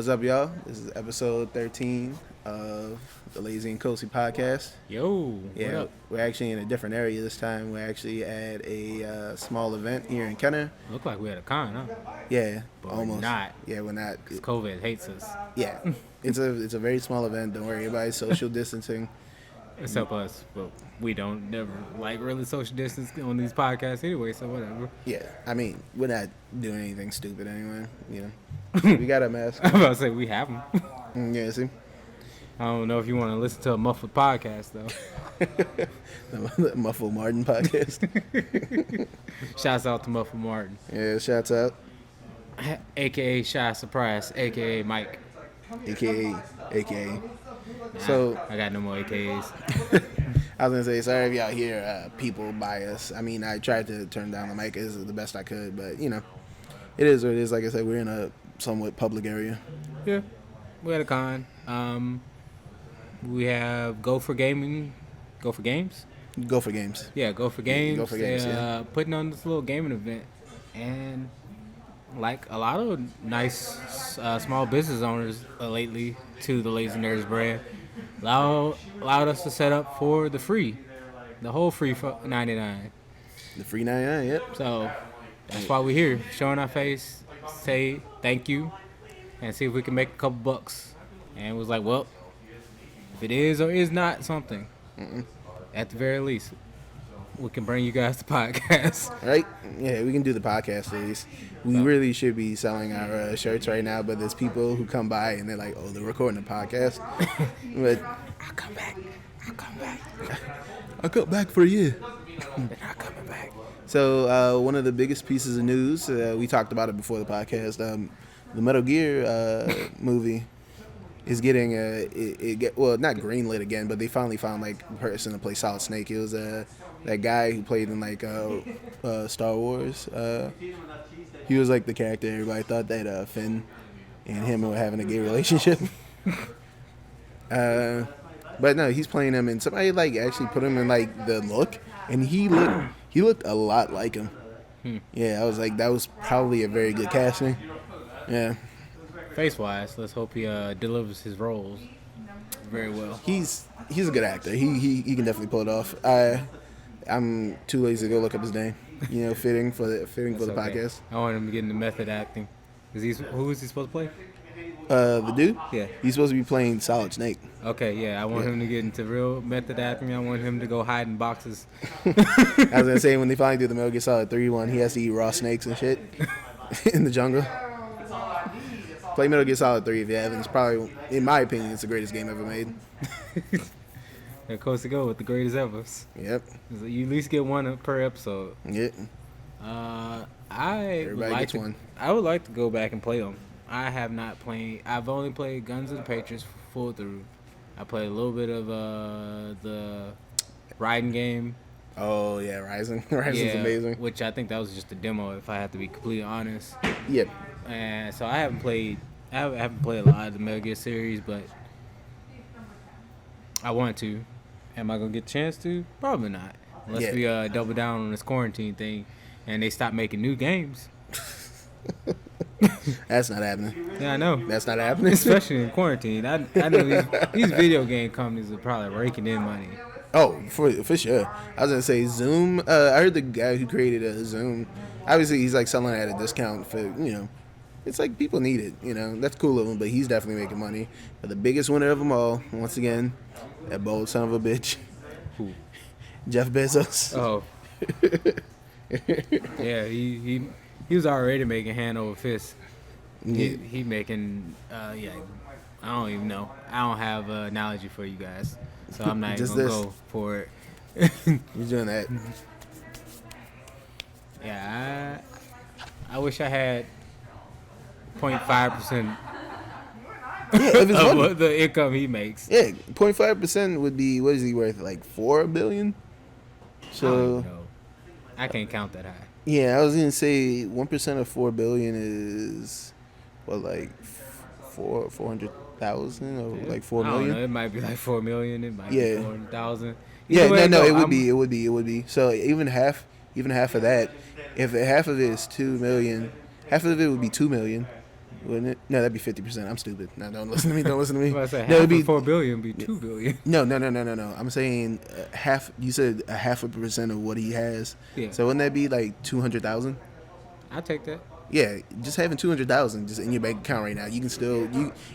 What's up, y'all? This is episode 13 of the Lazy and Kosi podcast. Yo, Yeah, what up? we're actually in a different area this time. We're actually at a small event here in Kenner. Look like we had a con, huh? Yeah, But almost. we're not. Yeah, we're not. Because COVID hates us. Yeah, it's a very small event. Don't worry, everybody's social distancing. Except us. But we don't never like really social distance on these podcasts anyway, so whatever. Yeah, I mean, we're not doing anything stupid anyway. You know, we got a mask. I'm about to say we have them. Yeah, see. I don't know if you want to listen to a muffled podcast, though. The Muffle Martin podcast. Shouts out to Muffled Martin. Yeah, shouts out. A.K.A. Shy Surprise, A.K.A. Mike. AKA. So I got no more AKAs. I was gonna say, sorry if y'all hear people by us. I mean, I tried to turn down the mic as the best I could, but you know, it is what it is. Like I said, we're in a somewhat public area. Yeah, we had a con. We have Go for Games. Go for games. Yeah, Go for Games. Go for Games, yeah. Putting on this little gaming event, and like a lot of nice small business owners lately to the Lazy Nerds brand, allowed us to set up for the whole free for $99. The free 99. Yep. So that's why we're here, showing our face, say thank you, and see if we can make a couple bucks. And it was like, well, if it is or is not something, at the very least, we can bring you guys the podcast. Right? Yeah, we can do the podcast at least. We really should be selling our shirts right now, but there's people who come by and they're like, oh, they're recording a podcast. But I'll come back. I'll come back for you. They're not coming back. So one of the biggest pieces of news, we talked about it before the podcast, the Metal Gear movie is getting not greenlit again, but they finally found like a person to play Solid Snake. It was that guy who played in like Star Wars. He was like the character. Everybody thought that Finn and him were having a gay relationship. But no, he's playing him, and somebody like actually put him in like the look, and he looked a lot like him. Yeah, I was like, that was probably a very good casting. Yeah. Face-wise, let's hope he delivers his roles very well. He's a good actor. He can definitely pull it off. I'm too lazy to go look up his name. You know, fitting for the podcast. I want him to get into method acting. Who is he supposed to play? The dude? Yeah. He's supposed to be playing Solid Snake. Okay, yeah. I want him to get into real method acting. I want him to go hide in boxes. I was gonna say, when they finally do the Metal Gear Solid 3 one, he has to eat raw snakes and shit in the jungle. Play Metal Gear Solid 3 if you haven't. It's probably, in my opinion, it's the greatest game ever made. N Kosi go with the greatest ever. Yep. You at least get one per episode. Yep. Everybody gets one. I would like to go back and play them. I have not played. I've only played Guns of the Patriots full through. I played a little bit of the riding game. Oh yeah, Rising. Rising's amazing. Which I think that was just a demo, if I have to be completely honest. Yep. And so I haven't played a lot of the Metal Gear series, but I want to. Am I gonna get a chance to? Probably not. Unless we double down on this quarantine thing, and they stop making new games. That's not happening. Yeah, I know. That's not happening. Especially in quarantine. I know these video game companies are probably raking in money. Oh, for sure. I was gonna say Zoom. I heard the guy who created Zoom. Obviously, he's like selling it at a discount for, you know. It's like people need it, you know. That's cool of him, but he's definitely making money. But the biggest winner of them all, once again, that bold son of a bitch, Who? Jeff Bezos. Oh. Yeah, he was already making hand over fist. He making I don't even know. I don't have an analogy for you guys, so I'm not even gonna go for it. He's doing that. Yeah, I wish I had 0.5% of what the income he makes. Yeah, 0.5% would be, what is he worth? Like $4 billion. So I don't even know. I can't count that high. Yeah, I was gonna say 1% of $4 billion is what, like 400,000 or like 4 million. I don't know. It might be like 4 million. It might be 400,000. Yeah, no, it would be. So even half of that, if half of it is 2 million, half of it would be 2 million. wouldn't it? No, that'd be 50%. I'm stupid. No, don't listen to me. Don't listen to me. Well, I say No, half it'd be of 4 billion would be 2 billion. no. I'm saying half. You said a 0.5% of what he has. Yeah. So wouldn't that be like 200,000? I'll take that. Yeah, just having 200,000 just in your bank account right now, you can still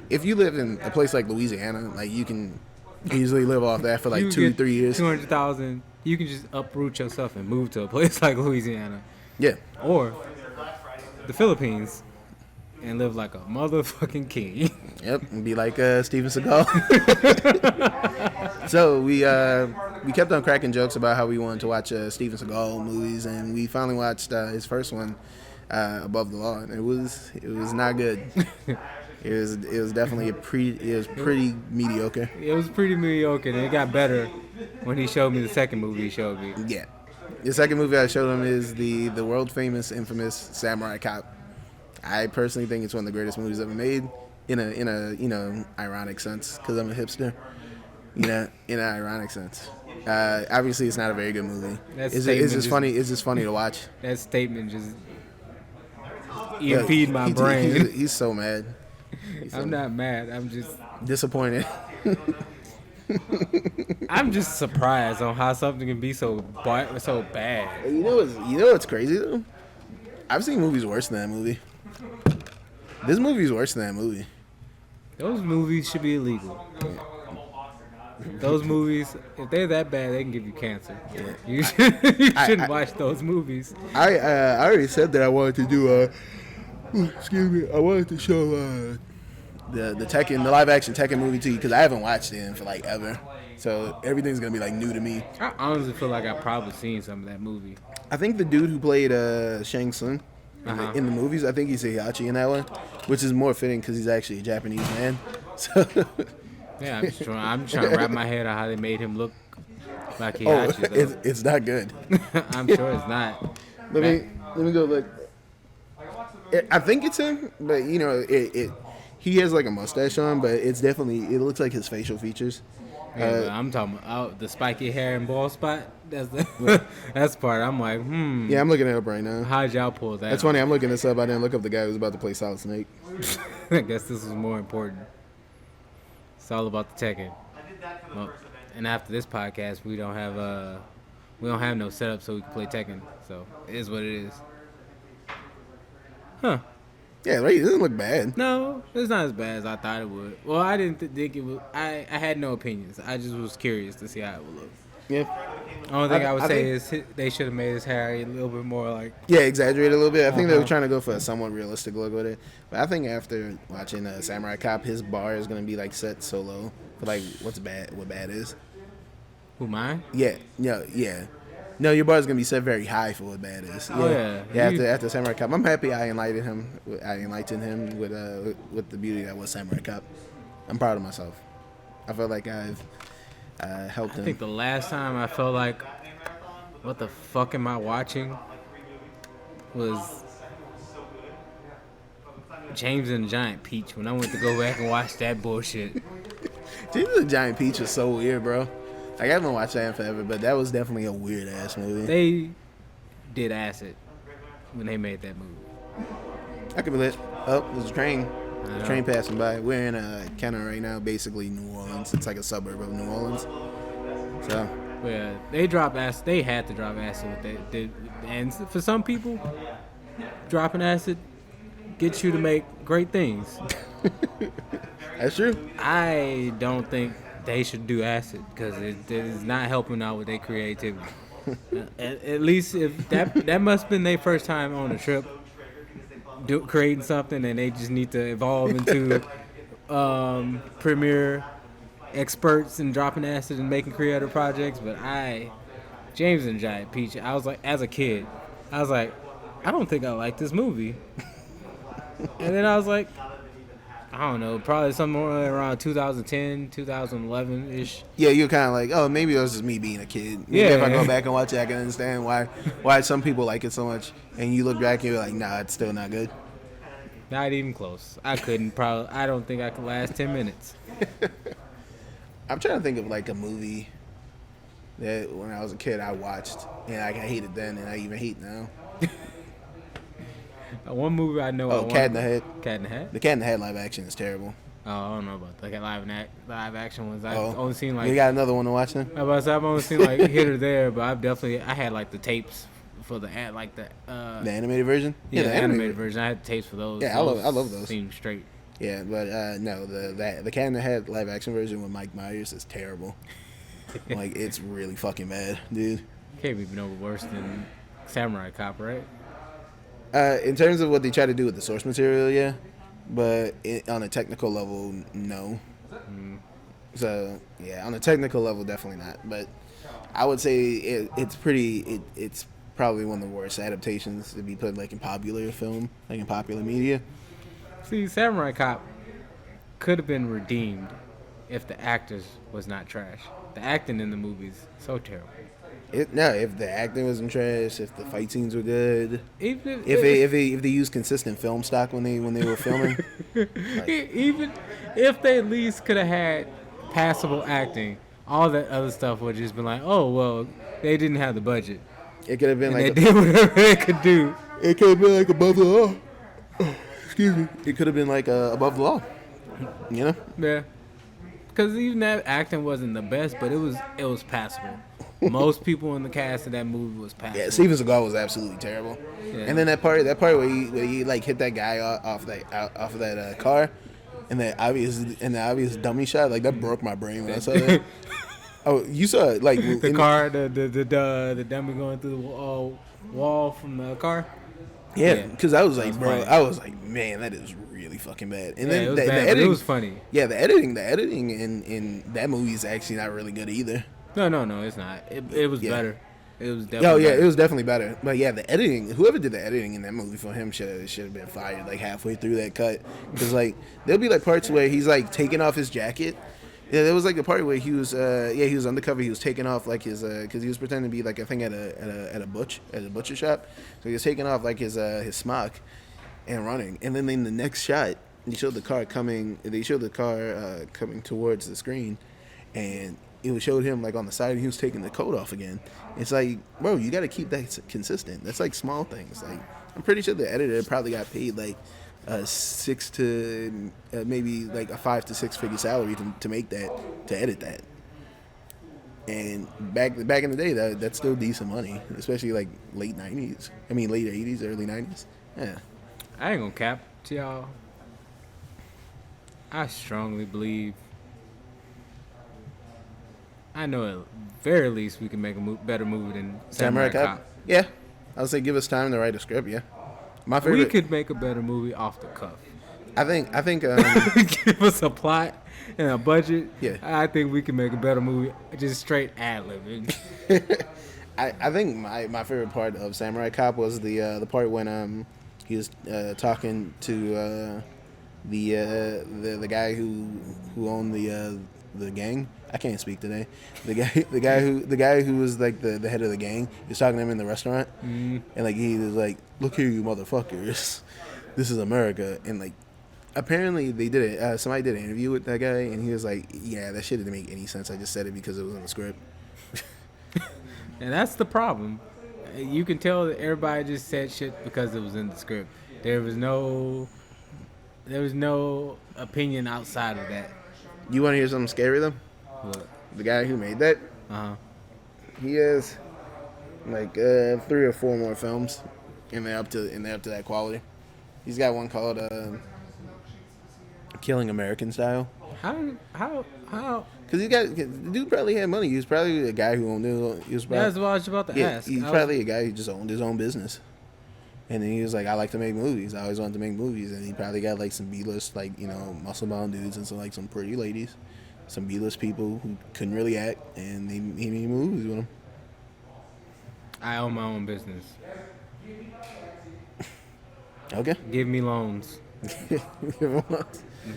if you live in a place like Louisiana, like you can easily live off that for like 2-3 years. 200,000. You can just uproot yourself and move to a place like Louisiana Yeah, or the Philippines and live like a motherfucking king. yep, and be like Steven Seagal. So we kept on cracking jokes about how we wanted to watch Steven Seagal movies, and we finally watched his first one, Above the Law, and it was not good. It was definitely pretty mediocre. It was pretty mediocre, and it got better when he showed me the second movie he showed me. Yeah, the second movie I showed him is the world famous, infamous Samurai Cop. I personally think it's one of the greatest movies ever made, in a ironic sense, because I'm a hipster. In an ironic sense. Obviously, it's not a very good movie. It's just funny. It's just funny to watch. That statement just feed my brain. He's so mad. I'm not mad. I'm just disappointed. I'm just surprised on how something can be so bad. You know what's crazy though? I've seen movies worse than that movie. This movie's worse than that movie. Those movies should be illegal. Those movies, if they're that bad, they can give you cancer. Yeah. You shouldn't watch those movies. I already said that I wanted to do excuse me. I wanted to show the Tekken, the live action Tekken movie to you because I haven't watched it in for like ever. So everything's gonna be like new to me. I honestly feel like I've probably seen some of that movie. I think the dude who played Shang Tsung in the movies, I think he's Heihachi in that one, which is more fitting because he's actually a Japanese man. So. Yeah, I'm trying to wrap my head on how they made him look like Heihachi. It's not good. I'm sure it's not. Let me go look. I think it's him, but he has like a mustache on, but it looks like his facial features. Yeah, I'm talking about the spiky hair and bald spot. That's the part. I'm like, Yeah, I'm looking it up right now. How'd y'all pull that? That's funny. I'm looking this up. I didn't look up the guy who's about to play Solid Snake. I guess this was more important. It's all about the Tekken. Well, and after this podcast, we don't have no setup so we can play Tekken. So it is what it is. Huh. Yeah, right. It doesn't look bad. No, it's not as bad as I thought it would. Well, I didn't think it would. I had no opinions. I just was curious to see how it would look. Yeah. The only thing I would say is they should have made his hair a little bit more like... Yeah, exaggerate a little bit. I think they were trying to go for a somewhat realistic look with it. But I think after watching Samurai Cop, his bar is going to be like set so low for like what bad is. Who, mine? Yeah. No, your bar is going to be set very high for what bad is. Oh, yeah. After Samurai Cop. I'm happy I enlightened him with the beauty that was Samurai Cop. I'm proud of myself. I feel like I've... helped him. I think the last time I felt like, what the fuck am I watching, was James and the Giant Peach when I went to go back and watch that bullshit. James and the Giant Peach was so weird, bro. Like, I haven't watched that in forever, but that was definitely a weird ass movie. They did acid when they made that movie. I could be lit. Oh, there's a train. The train passing by. We're in Kenner right now, basically New Orleans. It's like a suburb of New Orleans. So. Yeah, they dropped acid. They had to drop acid with that. And for some people, dropping acid gets you to make great things. That's true. I don't think they should do acid because it is not helping out with their creativity. At least if that must have been their first time on a trip. Creating something, and they just need to evolve into premier experts in dropping acid and making creative projects. But James and Giant Peach, I was like, as a kid, I was like, I don't think I like this movie. And then I was like, I don't know, probably somewhere around 2010, 2011-ish. Yeah, you're kind of like, oh, maybe it was just me being a kid. Maybe if I go back and watch it, I can understand why some people like it so much. And you look back and you're like, nah, it's still not good. Not even close. I don't think I could last 10 minutes. I'm trying to think of like a movie that when I was a kid I watched and I hated then and I even hate now. One movie I know. Oh, Cat in the Hat. Cat in the Hat. The Cat in the Hat live action is terrible. Oh, I don't know about the live action ones. I've Oh, only seen like. you got another one to watch then? I've only seen like here or there, but I had like the tapes for the animated version. Yeah, the animated version. I had tapes for those. Yeah, I love those. Seem straight. Yeah, but no, the Cat in the Hat live action version with Mike Myers is terrible. Like, it's really fucking bad, dude. Can't be no worse than Samurai Cop, right? In terms of what they try to do with the source material, yeah, but on a technical level, no. So yeah, on a technical level, definitely not. But I would say it's probably one of the worst adaptations to be put like in popular film, like in popular media. See, Samurai Cop could have been redeemed if the actors was not trash. The acting in the movies so terrible. If the acting wasn't trash, if the fight scenes were good, Even if they used consistent film stock when they were filming, even if they at least could have had passable acting, all that other stuff would just been like, oh well, they didn't have the budget. It could have been and they did whatever they could do. It could have been like above the law. Excuse me. It could have been like above the law. You know? Yeah. Because even that acting wasn't the best, but it was passable. Most people in the cast of that movie was passable. Yeah, Steven Seagal was absolutely terrible. Yeah. And then that part where he like hit that guy off of that car, and the obvious dummy shot, like that broke my brain when I saw that. Oh, you saw it like the car, the dummy going through the wall from the car. Yeah, because I was like, bro, I was like, man, that is really fucking bad. And then it was the bad, editing, it was funny. Yeah, the editing in that movie is actually not really good either. No, it's not. It was better. It was definitely. It was definitely better. But yeah, the editing, whoever did the editing in that movie for him should have been fired like halfway through that cut, because like there'll be like parts where he's like taking off his jacket. Yeah, there was like the part where he was undercover. He was taking off like his because he was pretending to be like, I think at a butcher shop. So he was taking off like his smock and running. And then in the next shot, they showed the car coming. They showed the car coming towards the screen, and it showed him like on the side, and he was taking the coat off again. It's like, bro, you got to keep that consistent. That's like small things. Like, I'm pretty sure the editor probably got paid like maybe like a 5 to 6 figure salary to make that, to edit that. And back in the day, that's still decent money, especially like late 90s. I mean late 80s, early 90s. Yeah. I ain't gonna cap to y'all. I strongly believe. I know at very least we can make a better movie than Samurai Cop. Yeah, I would say give us time to write a script. Yeah, my favorite. We could make a better movie off the cuff. I think. Give us a plot and a budget. Yeah, I think we can make a better movie just straight ad-libbing. I think my favorite part of Samurai Cop was the part when he was talking to the guy who owned the gang. I can't speak today. The guy who was like the head of the gang. He was talking to him in the restaurant, and like he was like, "Look here, you motherfuckers, this is America." And like, apparently they did it. Somebody did an interview with that guy, and he was like, "Yeah, that shit didn't make any sense. I just said it because it was in the script." And that's the problem. You can tell that everybody just said shit because it was in the script. There was no opinion outside of that. You want to hear something scary though? What? The guy who made that, he has like 3 or 4 more films, and they're up to that quality. He's got one called "Killing American Style." How? Because the dude probably had money. He was probably a guy who owned it. He was probably, that's what I was about to ask. He's probably a guy who just owned his own business. And then he was like, I like to make movies. I always wanted to make movies. And he probably got like some B-list, like, you know, muscle-bound dudes and some pretty ladies. Some B-list people who couldn't really act. And he made movies with them. I own my own business. Okay. Give me loans.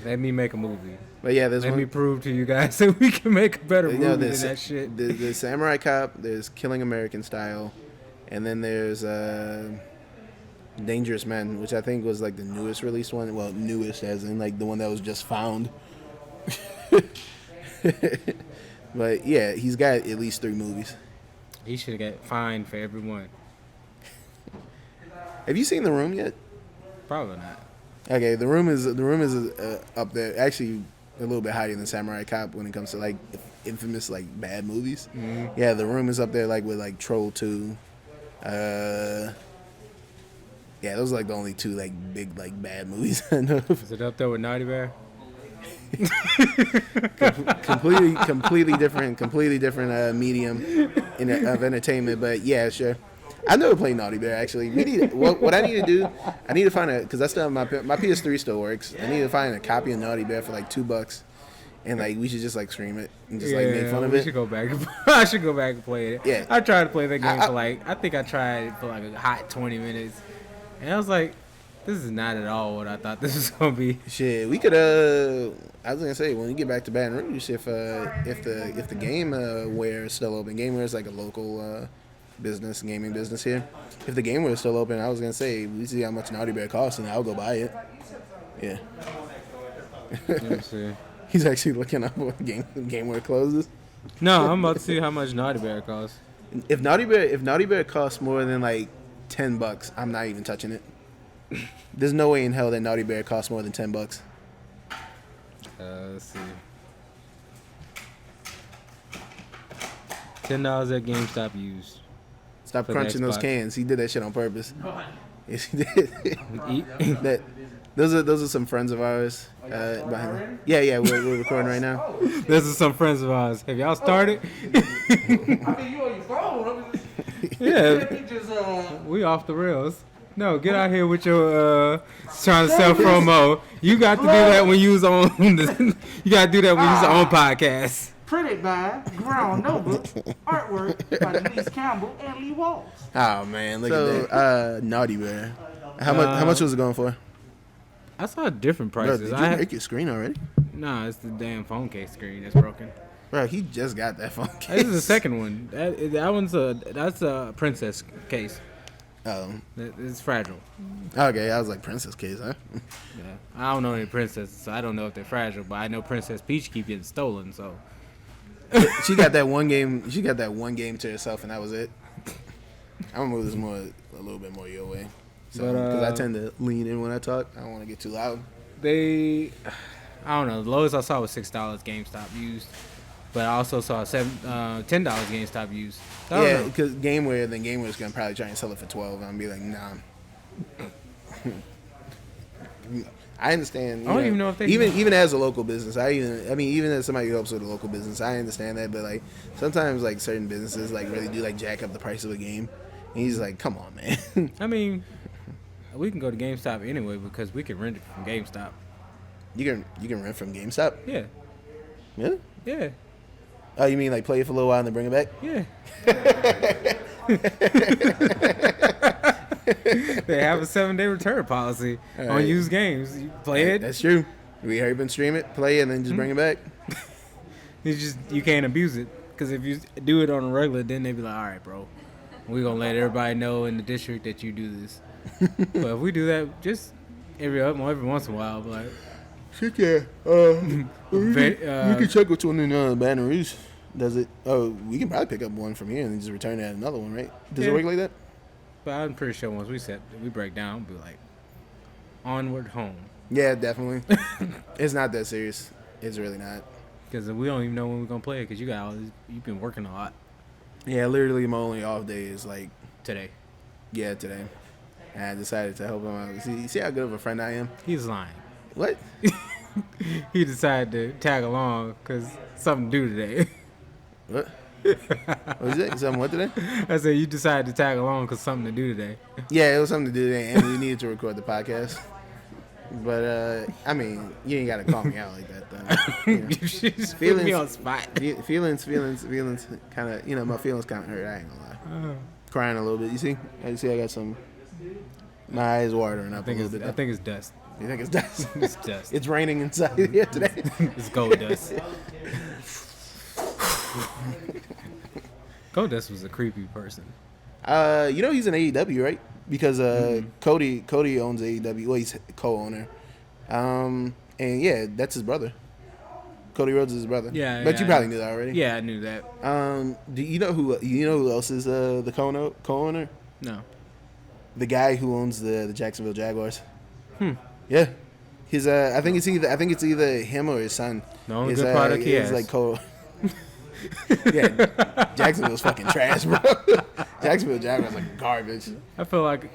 Let me make a movie. But yeah, let me prove to you guys that we can make a better movie than that shit. The Samurai Cop, there's Killing American Style, and then there's Dangerous Men, which I think was like the newest released one. Well, newest as in like the one that was just found. But yeah, he's got at least 3 movies. He should have got fined for every one. Have you seen The Room yet? Probably not. Okay, the room is up there. Actually, a little bit higher than Samurai Cop when it comes to like infamous like bad movies. Mm-hmm. Yeah, the room is up there like with like Troll 2. Yeah, those are like the only two like big like bad movies I know of. Is it up there with Naughty Bear? completely different medium of entertainment. But yeah, sure. I never played Naughty Bear actually. We need what I need to do. I need to find a because I still have my PS3 still works. I need to find a copy of Naughty Bear for like $2, and like we should just like stream it and just like make fun of it. Should go back. I should go back and play it. Yeah, I tried to play that game for like I think I tried for like a hot 20 minutes, and I was like, this is not at all what I thought this was gonna be. Shit, we could. I was gonna say when we get back to Baton Rouge, if the GameWare is still open, GameWare is like a local gaming business here. If the GameWare is still open, I was gonna say we see how much Naughty Bear costs, and I'll go buy it. Yeah. Let me see. He's actually looking up when GameWare closes. No, I'm about to see how much Naughty Bear costs. If Naughty Bear costs more than like $10, I'm not even touching it. There's no way in hell that Naughty Bear costs more than $10. Let's see. $10 at GameStop used. Stop crunching those cans. He did that shit on purpose. Yes, he did. Those are some friends of ours. Behind. Yeah, we're recording right now. Those are some friends of ours. Have y'all started? I mean, you on your phone. Yeah. We off the rails. No, get out here with your trying to sell promo. You got to do that when you was on. You got to do that when you was on podcast. Printed by Ground Notebook, artwork by Denise Campbell and Lee Walls. Oh man, look at that. Naughty Bear. How much was it going for? I saw different prices. Bro, did you break your screen already? Nah, it's the damn phone case screen that's broken. Bro, he just got that phone case. This is the second one. That one's that's a princess case. Oh, it's fragile. Okay, I was like princess case, huh? Yeah, I don't know any princesses, so I don't know if they're fragile. But I know Princess Peach keep getting stolen, so. She got that one game. She got that one game to herself, and that was it. I'm gonna move this a little bit more your way, so because I tend to lean in when I talk. I don't want to get too loud. I don't know. The lowest I saw was $6 GameStop used, but I also saw $10 GameStop used. Yeah, because GameWare's gonna probably try and sell it for $12. I'm gonna be like, nah. I understand. I don't even know if they even as a local business. Even as somebody who helps with a local business, I understand that. But like sometimes, like certain businesses, like really do like jack up the price of a game. And he's like, come on, man. I mean, we can go to GameStop anyway because we can rent it from GameStop. You can rent from GameStop? Yeah. Really? Yeah. Oh, you mean like play it for a little while and then bring it back? Yeah. They have a 7-day return policy on used games. You play it. That's true. We hurry up and stream it, play it, and then just bring it back. You can't abuse it because if you do it on a regular, then they be like, all right, bro, we're gonna let everybody know in the district that you do this. But if we do that just every once in a while, like. Shit, yeah. We can check which one in Baton Rouge does it. Oh, we can probably pick up one from here and then just return it at another one, right? Does it work like that? But I'm pretty sure once we break down, we'll be like, onward home. Yeah, definitely. It's not that serious. It's really not. Because we don't even know when we're going to play it because you've been working a lot. Yeah, literally my only off day is like... Today. Yeah, today. And I decided to help him out. See how good of a friend I am? He's lying. What? He decided to tag along because something to do today. What? What was it? Something what today? I said you decided to tag along because something to do today. Yeah, it was something to do today, and we needed to record the podcast. But I mean, you ain't gotta call me out like that, though. You know. You just put me on spot. Feelings. Kind of, my feelings kind of hurt. I ain't gonna lie. Crying a little bit. You see, I got some. My eyes watering up a little bit. I think it's dust. You think it's dust? It's dust. It's raining inside here today. It's gold dust. Gold Dust was a creepy person. He's in AEW, right? Because Cody owns AEW. Well, he's co-owner. And yeah, that's his brother. Cody Rhodes is his brother. Yeah, but you probably knew that already. Yeah, I knew that. Do you know who else is the co-owner? No. The guy who owns the Jacksonville Jaguars. Yeah, his I think it's either him or his son. The only His, good product he his, has. like yeah, Jacksonville's fucking trash, bro. Jacksonville Jaguars like garbage. I feel like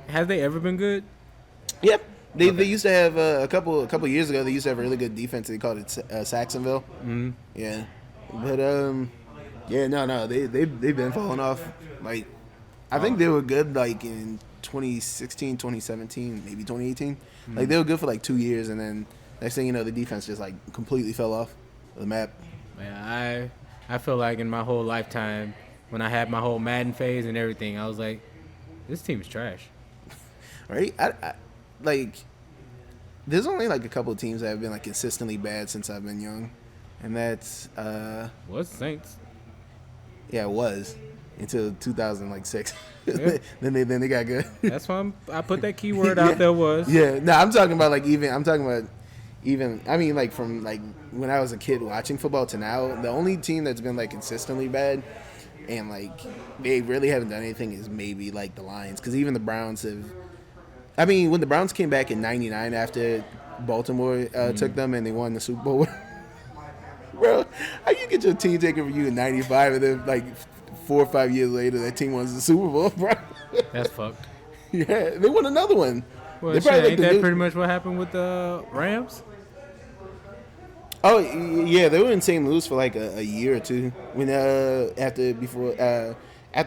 have they ever been good? Yep. They used to have a couple years ago. They used to have a really good defense. They called it Saxonville. Mm-hmm. Yeah, but no, they've been falling off. Like, I think they were good like in 2016, 2017, maybe 2018. Like they were good for like 2 years, and then next thing you know, the defense just like completely fell off the map. Yeah, I feel like in my whole lifetime, when I had my whole Madden phase and everything, I was like, this team's trash. Right? I like. There's only like a couple of teams that have been like consistently bad since I've been young, and that's What's Saints? yeah, it was until 2006. Yeah. then they got good. That's why I put that keyword out there was. Yeah, no, I'm talking about I mean like from like when I was a kid watching football to now, the only team that's been like consistently bad and like they really haven't done anything is maybe like the Lions, because even the Browns have. I mean, when the Browns came back in '99 after Baltimore took them and they won the Super Bowl, bro, how you get your team taken from you in '95 and then like 4 or 5 years later that team wons the Super Bowl, bro? That's fucked. Yeah, they won another one. Well, They shit, probably ain't that pretty much what happened with the Rams? Oh yeah, they were in St. Louis for like a year or two. When after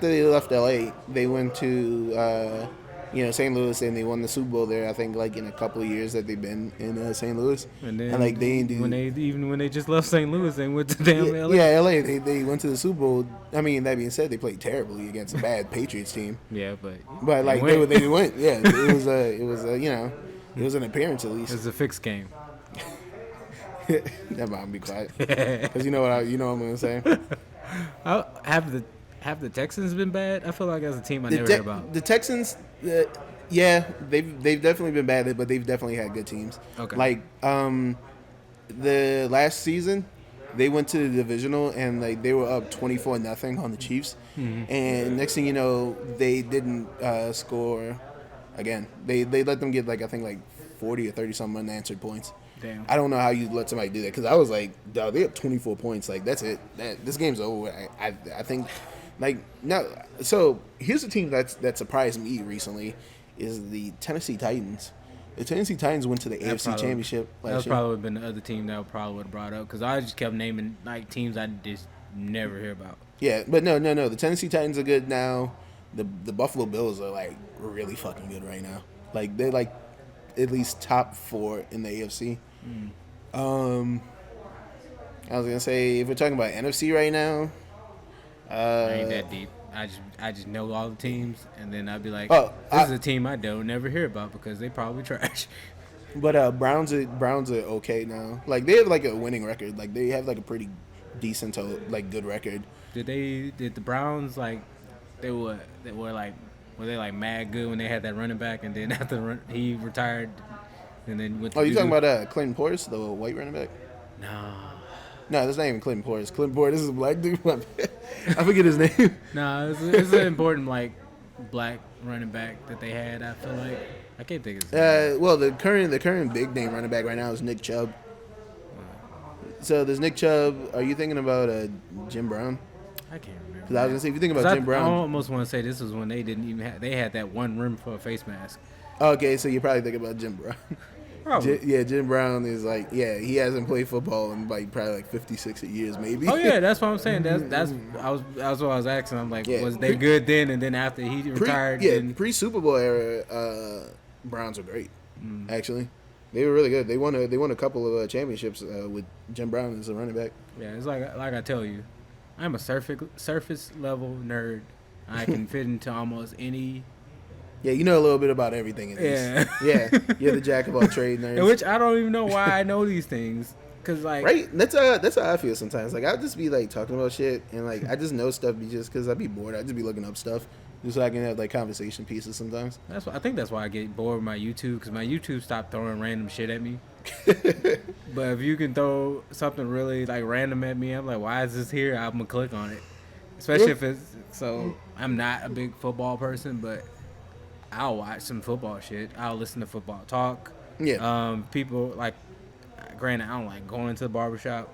they left LA, they went to St. Louis and they won the Super Bowl there. I think like in a couple of years that they've been in St. Louis, And then like they didn't do when they just left St. Louis, they went to damn LA. Yeah, LA. They went to the Super Bowl. I mean, that being said, they played terribly against a bad Patriots team. Yeah, But like they went. Yeah, it was it was an appearance at It least. was a fixed game. Never mind, be quiet. Because you know what I'm gonna say. Have the Texans been bad? I feel like as a team I never heard about. The Texans, yeah, they've definitely been bad, but they've definitely had good teams. Okay. Like the last season, they went to the divisional and like they were up 24-0 on the Chiefs, and next thing you know, they didn't score again. They let them get like I think like 40 or 30 something unanswered points. Damn. I don't know how you let somebody do that, because I was like, dog, they have 24 points. Like that's it. This game's over. I think. Like no, so here's a team that surprised me recently is the Tennessee Titans. The Tennessee Titans went to the AFC Championship last year. That probably would have been the other team that probably would have brought up, because I just kept naming like teams I just never hear about. Yeah, but no. The Tennessee Titans are good now. The Buffalo Bills are like really fucking good right now. Like they're like at least top 4 in the AFC. I was gonna say if we're talking about NFC right now. I ain't that deep. I just know all the teams, and then I'd be like, Oh, this is a team I don't never hear about because they probably trash. But Browns are okay now. Like they have like a winning record. Like they have like a pretty decent like good record. Did the Browns like were they like mad good when they had that running back, and then after he retired, and then went to Oh, you talking about Clinton Portis, the white running back? No, that's not even Clinton Portis. Clinton Portis is a black dude. I forget his name. No, it's an important like black running back that they had. I feel like I can't think of his name. Well, the current big name running back right now is Nick Chubb. So there's Nick Chubb. Are you thinking about Jim Brown? I can't remember. Because I was gonna say if you think about Jim Brown, I almost want to say this was when they didn't even they had that one rim for a face mask. Okay, so you're probably thinking about Jim Brown. Probably. Jim Brown is like, he hasn't played football in like probably like 50, 60 years maybe. Oh yeah, that's what I'm saying. That's what I was asking. I'm like, was they good then? And then after he retired, pre Super Bowl era, Browns were great. Actually, they were really good. They won a couple of championships with Jim Brown as a running back. Yeah, it's like I tell you, I'm a surface level nerd. I can fit into almost any. Yeah, you know a little bit about everything. Yeah, you're the jack of all trades, nerds. Which I don't even know why I know these things, cause like right. That's how I feel sometimes. Like I'll just be like talking about shit, and like I just know stuff just because I'd be bored. I'd just be looking up stuff just so I can have like conversation pieces sometimes. I think that's why I get bored with my YouTube, because my YouTube stopped throwing random shit at me. But if you can throw something really like random at me, I'm like, why is this here? I'm gonna click on it, especially if it's so. I'm not a big football person, but I'll watch some football shit. I'll listen to football talk. Yeah. People like, granted, I don't like going to the barbershop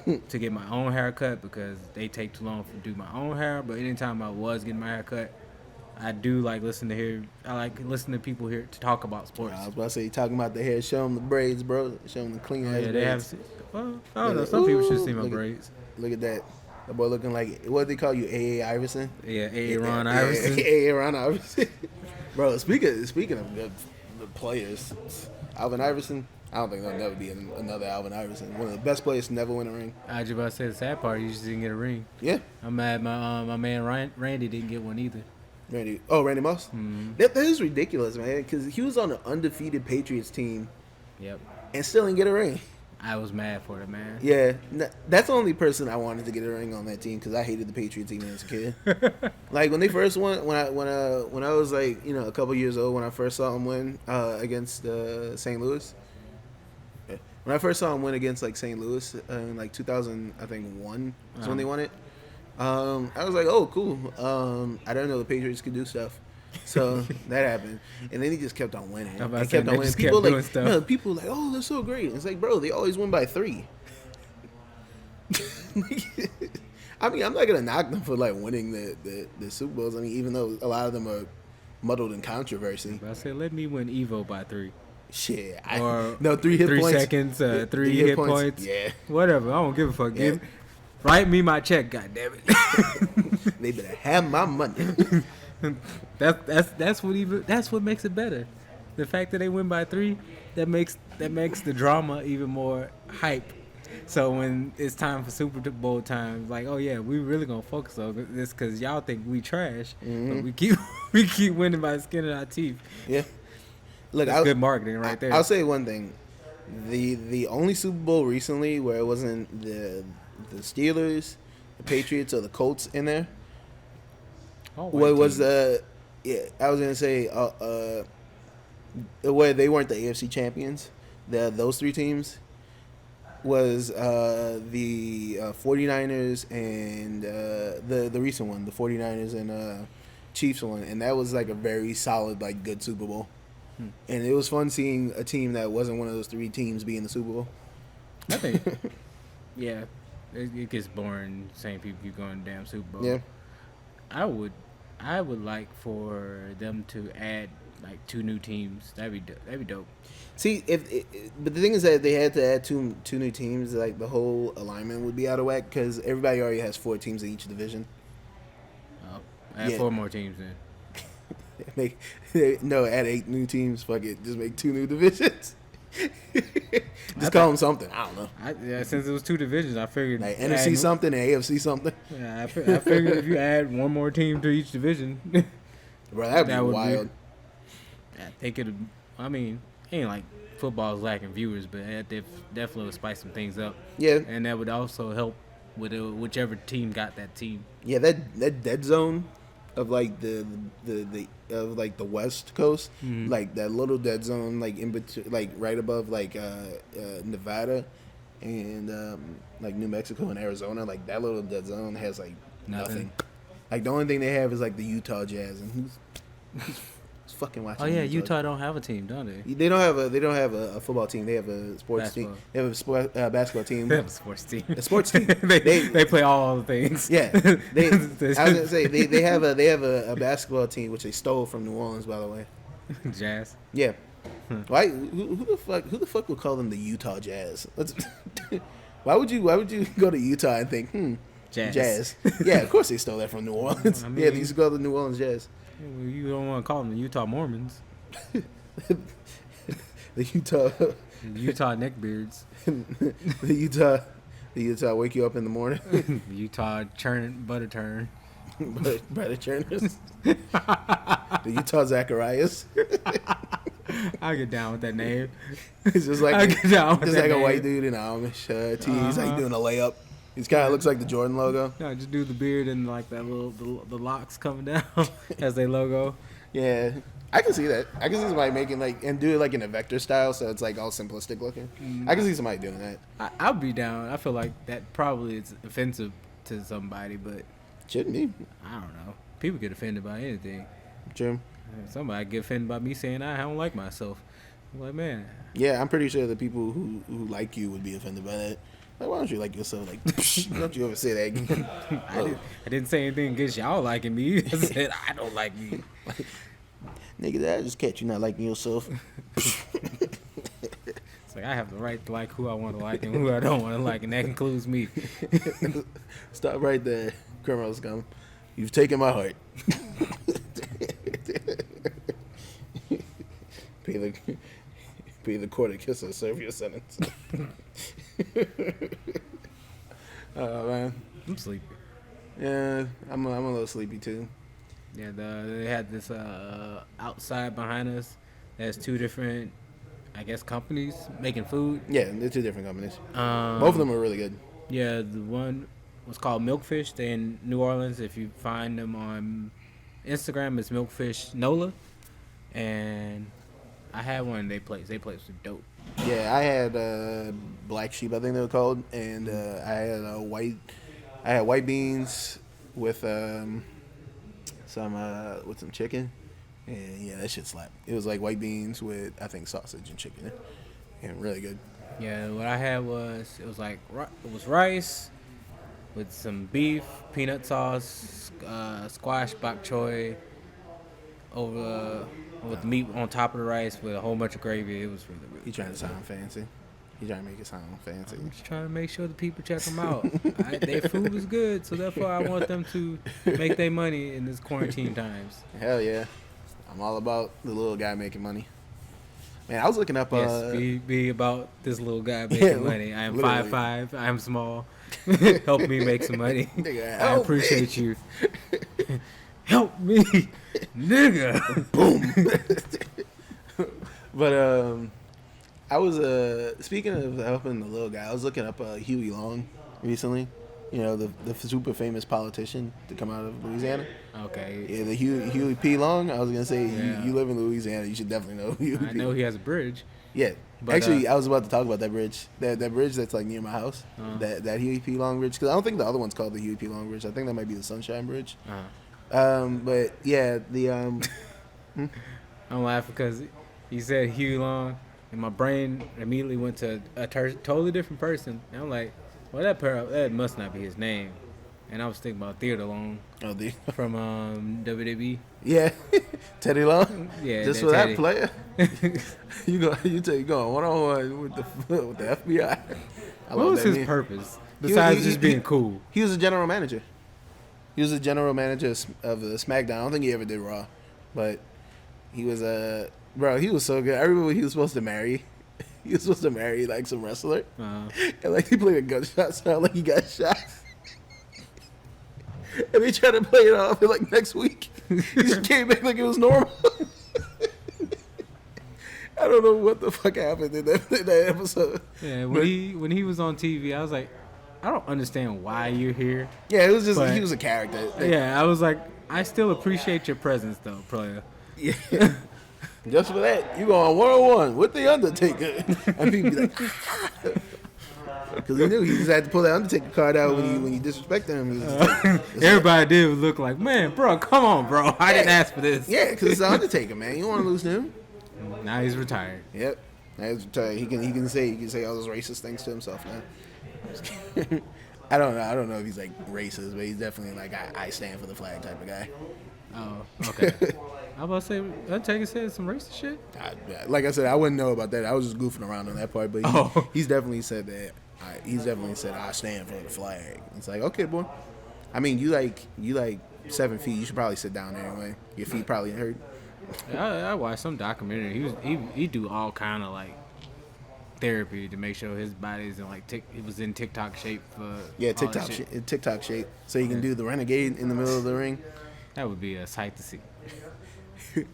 to get my own haircut because they take too long to do my own hair. But anytime I was getting my haircut, I do like I like listening to people here to talk about sports. I was about to say, talking about the hair, show them the braids, bro. Show them the clean ass Yeah, braids. they have. Well, I don't know. Some people should see my look braids. Look at that. That boy looking like, what do they call you, A.A. Iverson? Yeah, Aaron Iverson. A.A. Ron Iverson. Bro, speaking of good players, Alvin Iverson, I don't think there'll never be another Alvin Iverson. One of the best players to never win a ring. I was just about to say the sad part, you just didn't get a ring. Yeah. I'm mad my man Randy didn't get one either. Randy Moss? Mm-hmm. That is ridiculous, man, because he was on an undefeated Patriots team Yep. and still didn't get a ring. I was mad for it, man. Yeah, that's the only person I wanted to get a ring on that team because I hated the Patriots team as a kid. Like when they first won, when I was like a couple years old, when I first saw them win against St. Louis. When I first saw them win against like St. Louis in like 2001 is when they won it. I was like, oh cool. I didn't know the Patriots could do stuff. So that happened, and then he just kept on winning. And kept on winning. People like, people like, oh, they're so great. It's like, bro, they always win by 3. I mean, I'm not gonna knock them for like winning the Super Bowls. I mean, even though a lot of them are muddled in controversy. I said, let me win Evo by 3. Shit, Or 3 hit 3 points. seconds, 3 hit points. Yeah, whatever. I don't give a fuck. Yeah. Write me my check, goddammit. They better have my money. That's what makes it better. The fact that they win by 3, that makes the drama even more hype. So when it's time for Super Bowl time, like, oh yeah, we really gonna focus on this because y'all think we trash, but we keep winning by the skin of our teeth. Yeah, look, that's good marketing right there. I'll say one thing: the only Super Bowl recently where it wasn't the Steelers, the Patriots, or the Colts in there. What was yeah, I was gonna say where they weren't the AFC champions. Those 3 teams was the 49ers and the recent one, the 49ers and Chiefs one, and that was like a very solid, like, good Super Bowl. And it was fun seeing a team that wasn't one of those 3 teams be in the Super Bowl. I think, yeah, it gets boring saying people keep going to damn Super Bowl. Yeah. I would like for them to add like 2 new teams. That'd be dope. See, but the thing is that they had to add two new teams, like the whole alignment would be out of whack because everybody already has 4 teams in each division. Oh, add 4 more teams then. Add 8 new teams. Fuck it, just make 2 new divisions. Just call them something. I don't know. Since it was 2 divisions, I figured like NFC something and AFC something. Yeah, I figured if you add 1 more team to each division, bro, that'd be wild. I think it'd. I mean, ain't like football's lacking viewers, but it definitely would spice some things up. Yeah, and that would also help with whichever team got that team. Yeah, that dead zone of like the of like the West Coast, like that little dead zone, like in between, like right above like Nevada and like New Mexico and Arizona, like that little dead zone has like nothing. Like the only thing they have is like the Utah Jazz, and who's fucking watching? Oh yeah, Utah don't have a team, don't they? They don't have a football team. They have a sports team. They have a basketball team. They have a sports team. A sports team. they play all the things. Yeah. I was gonna say they have a basketball team which they stole from New Orleans, by the way. Jazz. Yeah. Why? Who the fuck would call them the Utah Jazz? Why would you go to Utah and think Jazz? Yeah, of course they stole that from New Orleans. I mean, yeah, they used to call the New Orleans Jazz. Well, you don't want to call them the Utah Mormons. The Utah neckbeards. the Utah wake you up in the morning. The Utah butter turn. Butter churners. The Utah Zacharias. I'll get down with that name. It's just like a white dude in an Amish tee. He's like doing a layup. He kind of looks like the Jordan logo. No, just do the beard and like that the locks coming down as they logo. Yeah, I can see that. I can see somebody making like and do it like in a vector style, so it's like all simplistic looking. I can see somebody doing that. I'll be down. I feel like that probably is offensive to somebody, but shouldn't be. I don't know. People get offended by anything. True. Somebody get offended by me saying I don't like myself. I'm like, man. Yeah, I'm pretty sure the people who like you would be offended by that. Like, why don't you like yourself? Like, don't you ever say that again? I didn't say anything against y'all liking me. I said I don't like me. Nigga, I just catch you not liking yourself. It's like I have the right to like who I want to like and who I don't want to like, and that includes me. Stop right there, criminal scum. You've taken my heart. Pay the court a kiss and serve your sentence. Oh man, I'm sleepy. yeah, I'm a little sleepy too. Yeah, they had this outside behind us. There's two different, I guess, companies making food. Yeah, they're two different companies. Both of them are really good. Yeah, the one was called Milkfish. They're in New Orleans. If you find them on Instagram, it's Milkfish Nola. And I had one of their plates. Their plates were dope. Yeah, I had black sheep, I think they were called, and I had white beans with some chicken, and yeah, that shit slapped. It was like white beans with I think sausage and chicken, and really good. Yeah, what I had was it was rice with some beef, peanut sauce, squash bok choy with meat on top of the rice with a whole bunch of gravy. It was really good. He trying to sound fancy. He trying to make it sound fancy. I'm just trying to make sure the people check them out. Their food is good, so therefore I want them to make their money in this quarantine times. Hell yeah, I'm all about the little guy making money. Man, I was looking up. Yes, be about this little guy making money. I am 5'5". I am small. Help me make some money. Nigga, I appreciate you. Help me, nigga. Boom. But I was speaking of helping the little guy, I was looking up Huey Long recently. You know, the super famous politician to come out of Louisiana. Okay. Yeah, the Hugh P Long. I was gonna say Yeah. you live in Louisiana, you should definitely know Huey. I know he has a bridge. Yeah. But, Actually, I was about to talk about that bridge. That bridge that's like near my house. That Huey P Long bridge. Because I don't think the other one's called the Huey P Long bridge. I think that might be the Sunshine Bridge. But yeah, the I'm laughing because he said Hugh Long, and my brain immediately went to a totally different person. And I'm like, well, that must not be his name. And I was thinking about Theodore Long from WWE. Yeah, Teddy Long. Yeah, just for Teddy. that player, you going 1-on-1 with the FBI. What was his purpose besides just being cool? He was a general manager. He was a general manager of the SmackDown. I don't think he ever did Raw, but he was bro. He was so good. I remember when he was supposed to marry. He was supposed to marry like some wrestler, and like he played a gunshot sound like he got shot. And they tried to play it off like next week. He just came back like it was normal. I don't know what the fuck happened in that episode. Yeah, when he was on TV, I was like, I don't understand why you're here. Yeah, it was just he was a character. Yeah, I was like, I still appreciate your presence though, player. Yeah. Just for that, you go on 1-on-1 with the Undertaker, and people be like, because he knew he just had to pull that Undertaker card out when you disrespected him. He was just like, everybody did look like, man, bro, come on, bro, I didn't ask for this. Yeah, because it's the Undertaker, man. You don't want to lose to him. Now he's retired. Yep, now he's retired. He can say all those racist things to himself now. I don't know if he's like racist, but he's definitely like I stand for the flag type of guy. Oh, okay. I was about to say, Undertaker said some racist shit. Like I said, I wouldn't know about that. I was just goofing around on that part, but he's definitely said that. He's definitely said I stand for the flag. It's like, okay, boy. I mean, you like 7 feet. You should probably sit down anyway. Your feet probably hurt. I watched some documentary. He do all kind of like therapy to make sure his body's in like he was in TikTok shape for TikTok shape, so you can do the renegade in the middle of the ring. That would be a sight to see.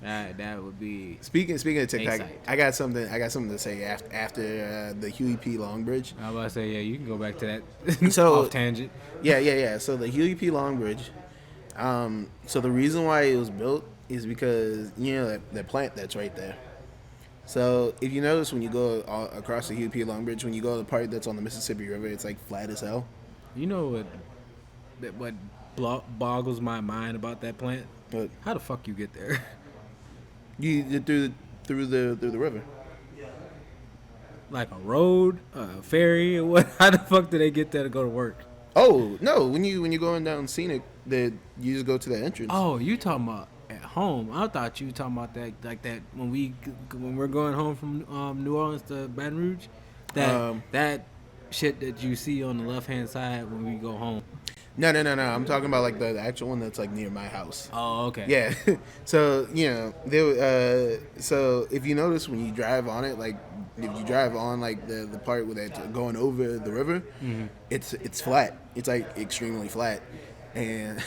That would be. Speaking of TikTok, I got something to say after the Huey P Long bridge. I was about to say, yeah, you can go back to that. So off tangent. Yeah. So the Huey P Long bridge. So the reason why it was built is because that plant that's right there. So if you notice when you go across the Hugh P Long Bridge, when you go to the part that's on the Mississippi River, it's like flat as hell. You know what boggles my mind about that plant? What? How the fuck you get there? You did through the river. Like a road, a ferry, what? How the fuck do they get there to go to work? Oh no! When you're going down scenic, that you just go to the entrance. Oh, you talking about at home? I thought you talking about that like that when we're going home from New Orleans to Baton Rouge. That shit that you see on the left hand side when we go home. No. I'm talking about like the actual one that's like near my house. Oh, okay. Yeah. So so if you notice when you drive on it, like if you drive on like the part where that's going over the river, it's flat. It's like extremely flat, and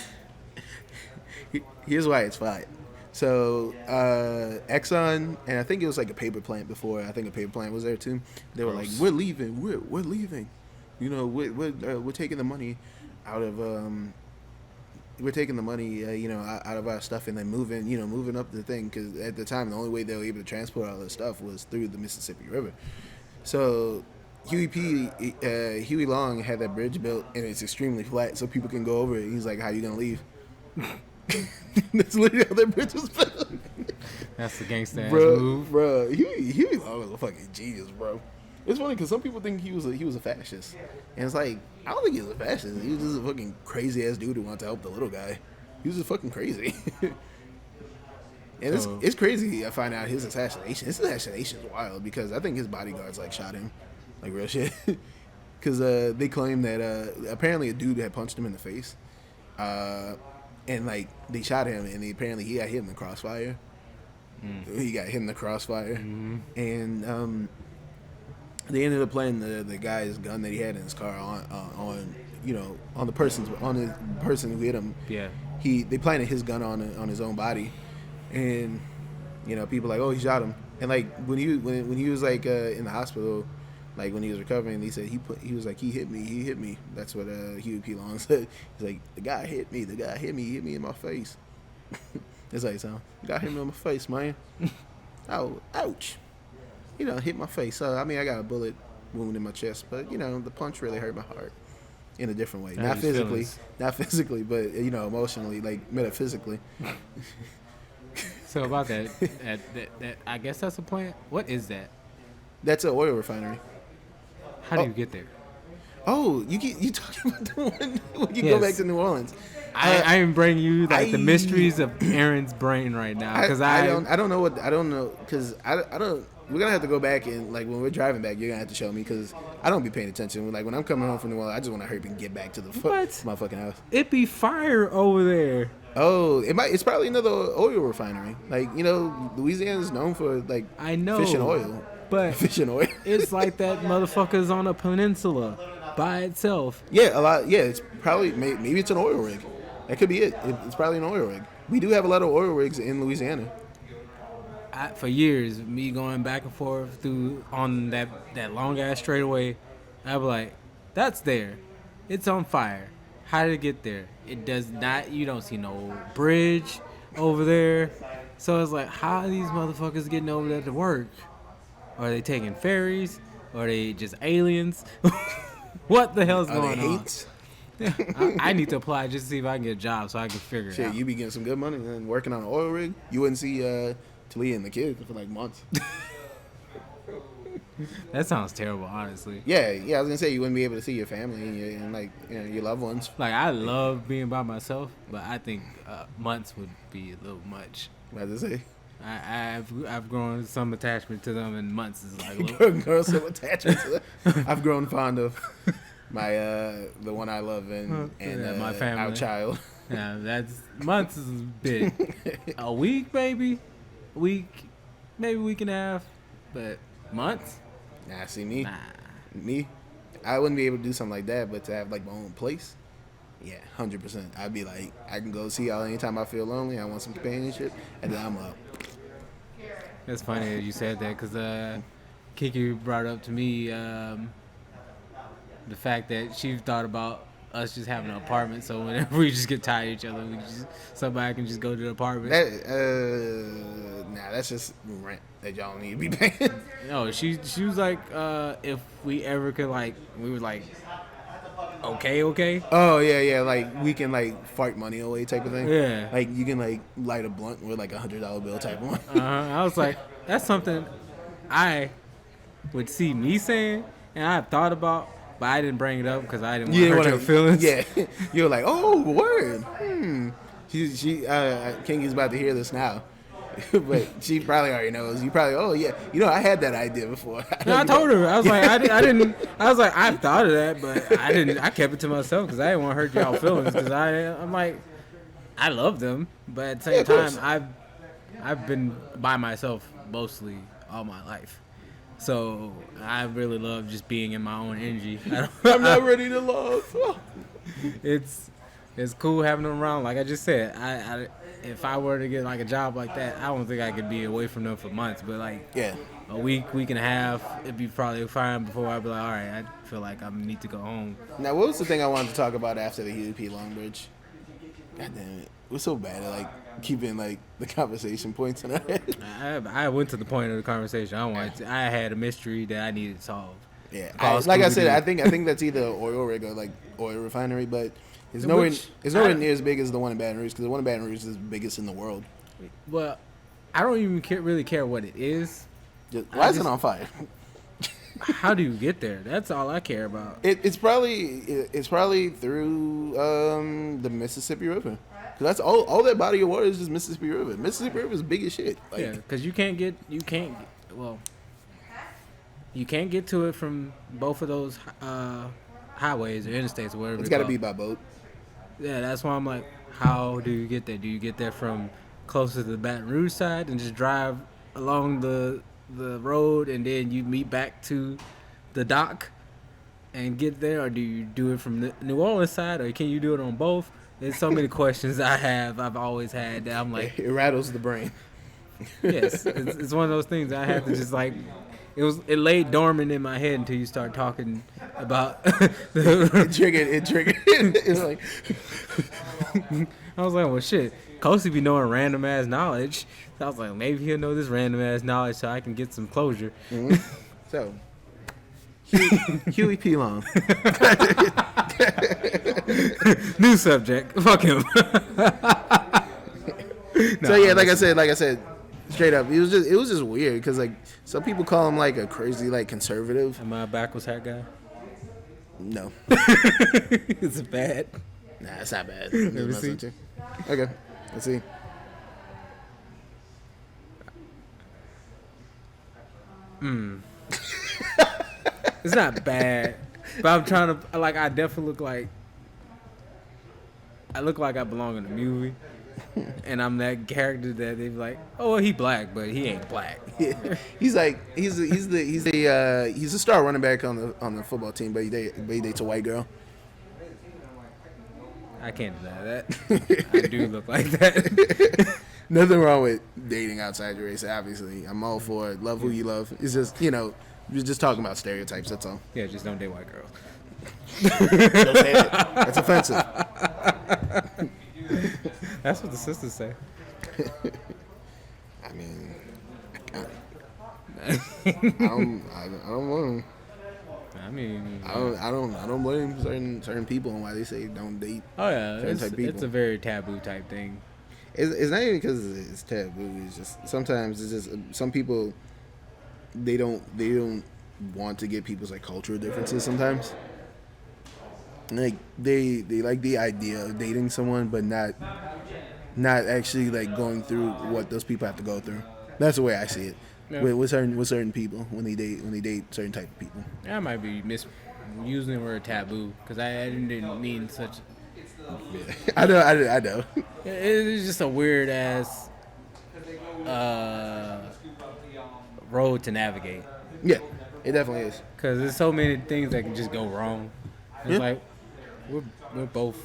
here's why it's flat. So Exxon, and I think it was like a paper plant before. I think a paper plant was there too. They were like, "We're leaving. We're leaving. You know, we're taking the money out of we're taking the money out of our stuff and then moving up the thing, because at the time the only way they were able to transport all this stuff was through the Mississippi River. So Huey Long had that bridge built and it's extremely flat so people can go over it. He's like, "How you gonna leave?" That's literally how that bridge was built. That's the gangsta ass move, bro. Huey Long was a fucking genius, bro. It's funny because some people think he was a fascist, and it's like, I don't think he was a fascist. He was just a fucking crazy ass dude who wanted to help the little guy. He was just fucking crazy. And it's crazy. I find out his assassination. His assassination is wild because I think his bodyguards like shot him, like real shit. Because they claim that apparently a dude had punched him in the face, and like they shot him, and apparently he got hit in the crossfire. He got hit in the crossfire, and they ended up playing the guy's gun that he had in his car on the person who hit him. Yeah. They planted his gun on his own body, and people like, oh, he shot him. And like when he was like in the hospital, like when he was recovering, he said he was like, he hit me. That's what Hugh P Long said. He's like, the guy hit me. He hit me in my face. That's how he sound. The guy hit me in my face, man. Oh, ouch. Hit my face. I mean, I got a bullet wound in my chest, but the punch really hurt my heart in a different way. Not physically, but emotionally, like metaphysically. So about that, I guess that's a plant. What is that? That's an oil refinery. How do you get there? Oh, you talking about the one when you go back to New Orleans? I am bringing you the mysteries of Aaron's brain right now, because I don't know because I don't. We're gonna have to go back and like when we're driving back, you're gonna have to show me because I don't be paying attention. Like when I'm coming home from New Orleans, I just want to hurry and get back to my fucking house. It be fire over there. Oh, it's probably another oil refinery. Like Louisiana is known for like fish and oil. But fish and oil. It's like that motherfucker's on a peninsula by itself. Yeah, a lot. Yeah, it's probably maybe it's an oil rig. That could be it. It's probably an oil rig. We do have a lot of oil rigs in Louisiana. For years, me going back and forth on that long ass straightaway, I was like, that's there. It's on fire. How did it get there? It does not. You don't see no bridge over there. So it's like, how are these motherfuckers getting over there to work? Are they taking ferries? Or are they just aliens? What the hell's going on? I need to apply just to see if I can get a job so I can figure it out. You be getting some good money and working on an oil rig. You wouldn't see Talia and the kids for like months. That sounds terrible, honestly. Yeah. I was gonna say you wouldn't be able to see your family and your loved ones. Like I love being by myself, but I think months would be a little much. What to say? I've grown some attachment to them, and months is like grown some attachment to them. I've grown fond of my the one I love and my family, our child. Yeah, that's months is a bit. A week, maybe. Maybe a week and a half, but months? Nah, see me, I wouldn't be able to do something like that, but to have like my own place, yeah, 100%. I'd be like, I can go see y'all anytime I feel lonely, I want some companionship, and then I'm up. That's funny that you said that, because Kiki brought up to me the fact that she thought about us just having an apartment, so whenever we just get tired of each other, somebody can just go to the apartment. That's just rent that y'all need to be paying. No, she was like, if we ever could, like, we were like, okay. Oh yeah, like we can like fart money away type of thing. Yeah. Like you can like light a blunt with like $100 bill type one. I was like, that's something I would see me saying, and I've thought about, but I didn't bring it up because I didn't want to hurt your feelings. Yeah, you're like, oh word. Kingy's about to hear this now. But she probably already knows. You probably, oh yeah, I had that idea before. No, I told her. I was like, I didn't. I was like, I've thought of that, but I didn't. I kept it to myself because I didn't want to hurt y'all feelings. Because I'm like, I love them, but at the same time, I've been by myself mostly all my life, so I really love just being in my own energy. I'm not ready to love. It's cool having them around. Like I just said, if I were to get like a job like that, I don't think I could be away from them for months. But like a week and a half, it'd be probably fine before I'd be like, all right, I feel like I need to go home. Now, what was the thing I wanted to talk about after the Hugh P Long bridge? God damn it, we're so bad at like keeping like the conversation points in our head. I went to the point of the conversation. I had a mystery that I needed solved. Yeah, like I said, I think that's either oil rig or like oil refinery, but it's nowhere near as big as the one in Baton Rouge, because the one in Baton Rouge is the biggest in the world. Well, I don't even really care what it is. Why is it on fire? How do you get there? That's all I care about. It's probably through the Mississippi River. That's all that body of water is just Mississippi River. Mississippi River is big as shit. Like, yeah, because you can't get to it from both of those highways or interstates or whatever. It's got to be by boat. Yeah, that's why I'm like, how do you get there? Do you get there from closer to the Baton Rouge side and just drive along the road and then you meet back to the dock and get there, or do you do it from the New Orleans side, or can you do it on both? There's so many questions I've always had that I'm like, it rattles the brain. Yes, it's one of those things I have to just like. It laid dormant in my head until you start talking about It triggered. It's like I was like, well, shit. Kosi be knowing random ass knowledge. So I was like, maybe he'll know this random ass knowledge so I can get some closure. Mm-hmm. So, Huey P Long. New subject. Fuck him. So yeah, like I said, straight up, it was just weird because like some people call him like a crazy like conservative. Am I a backwards hat guy? No. Is it bad? Nah, it's not bad. Let me see. Okay, let's see. It's not bad, but I'm trying to like. I definitely look like I belong in a movie, and I'm that character that they be like, oh, well, he black, but he ain't black. Yeah. He's a star running back on the football team, but he dates a white girl. I can't deny that. I do look like that. Nothing wrong with dating outside your race. Obviously, I'm all for it. Love who you love. It's just you're just talking about stereotypes. That's all. Yeah, just don't date white girls. Don't say it. That's offensive. That's what the sisters say. I mean, I don't want. I mean, I don't blame certain people on why they say don't date. Oh yeah, certain type people. It's a very taboo type thing. It's not even because it's taboo. It's just sometimes it's just some people they don't want to get people's like cultural differences sometimes. Like they like the idea of dating someone, but not actually like going through what those people have to go through. That's the way I see it. Yeah. With certain people when they date certain type of people. I might be using the word taboo because I didn't mean such. Yeah. I know. It's just a weird ass road to navigate. Yeah, it definitely is. Because there's so many things that can just go wrong. It's like we're both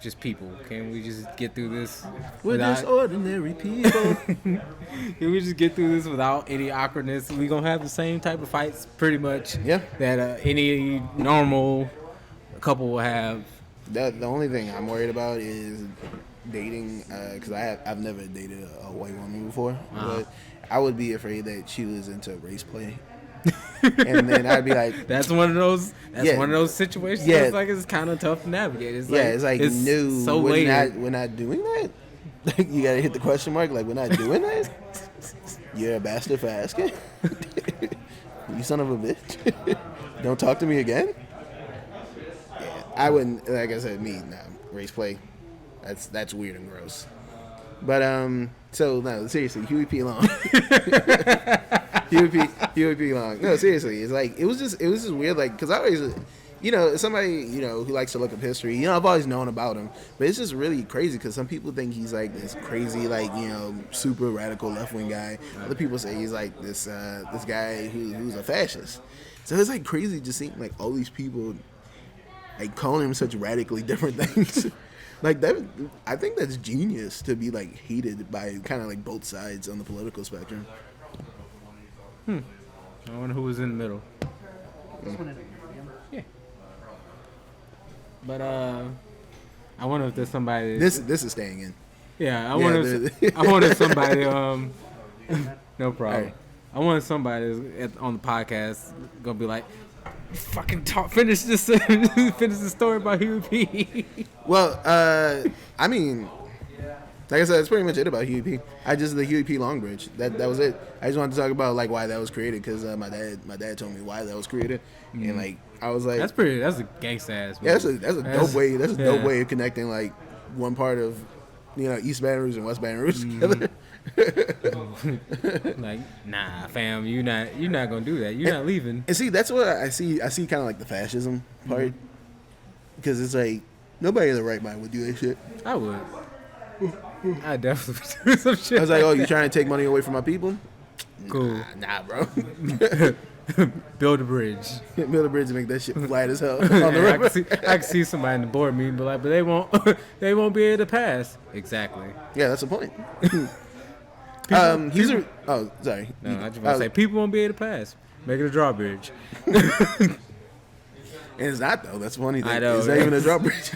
just people. Can we just get through this? We're just ordinary people. Can we just get through this without any awkwardness? We gonna have the same type of fights, pretty much. Yeah. That any normal couple will have. The only thing I'm worried about is dating, because I've never dated a white woman before, but I would be afraid that she was into race play. And then I'd be like, that's one of those. That's Yeah. one of those situations. Yeah. It's like it's kind of tough to navigate. It's like, no, so we're not doing that. You gotta hit the question mark. Like, we're not doing that. You're a bastard for asking. You son of a bitch. Don't talk to me again. Yeah, I wouldn't. Like I said, race play. That's weird and gross. But so no, seriously, Huey P Long. Huey P Long. No, seriously, it's like it was just weird. Like, cause I always, somebody who likes to look up history. I've always known about him, but it's just really crazy because some people think he's like this crazy, like super radical left wing guy. Other people say he's like this guy who's a fascist. So it's like crazy just seeing like all these people like calling him such radically different things. Like that, I think that's genius to be like hated by kind of like both sides on the political spectrum. I wonder who was in the middle. Yeah. But I wonder if there's somebody. This is staying in. Yeah, I wonder. I wonder if somebody. No problem. Right. I wonder if somebody on the podcast gonna be like, fucking finish this story about Hugh P. Well, I mean, like I said, that's pretty much it about Hugh P. The Hugh P Long Bridge. That was it. I just wanted to talk about like why that was created because my dad told me why that was created, and like I was like, That's a gangsta ass. yeah, that's a dope way. That's a dope way of connecting like one part of East Baton Rouge and West Baton Rouge together. Like, nah, fam, you're not gonna do that. You're not leaving. And see, that's what I see kind of like the fascism part, because it's like nobody in the right mind would do that shit. I would. I definitely would do some shit. I was like, oh, you trying to take money away from my people? Cool. Nah, bro. Build a bridge. Build a bridge and make that shit flat as hell on the I river. can see somebody in the board meeting, but they won't be able to pass. Exactly. Yeah, that's the point. Oh, sorry. No, I just want to say people won't be able to pass. Make it a drawbridge. And it's not though. That's the funny thing. I know, It's not even a drawbridge.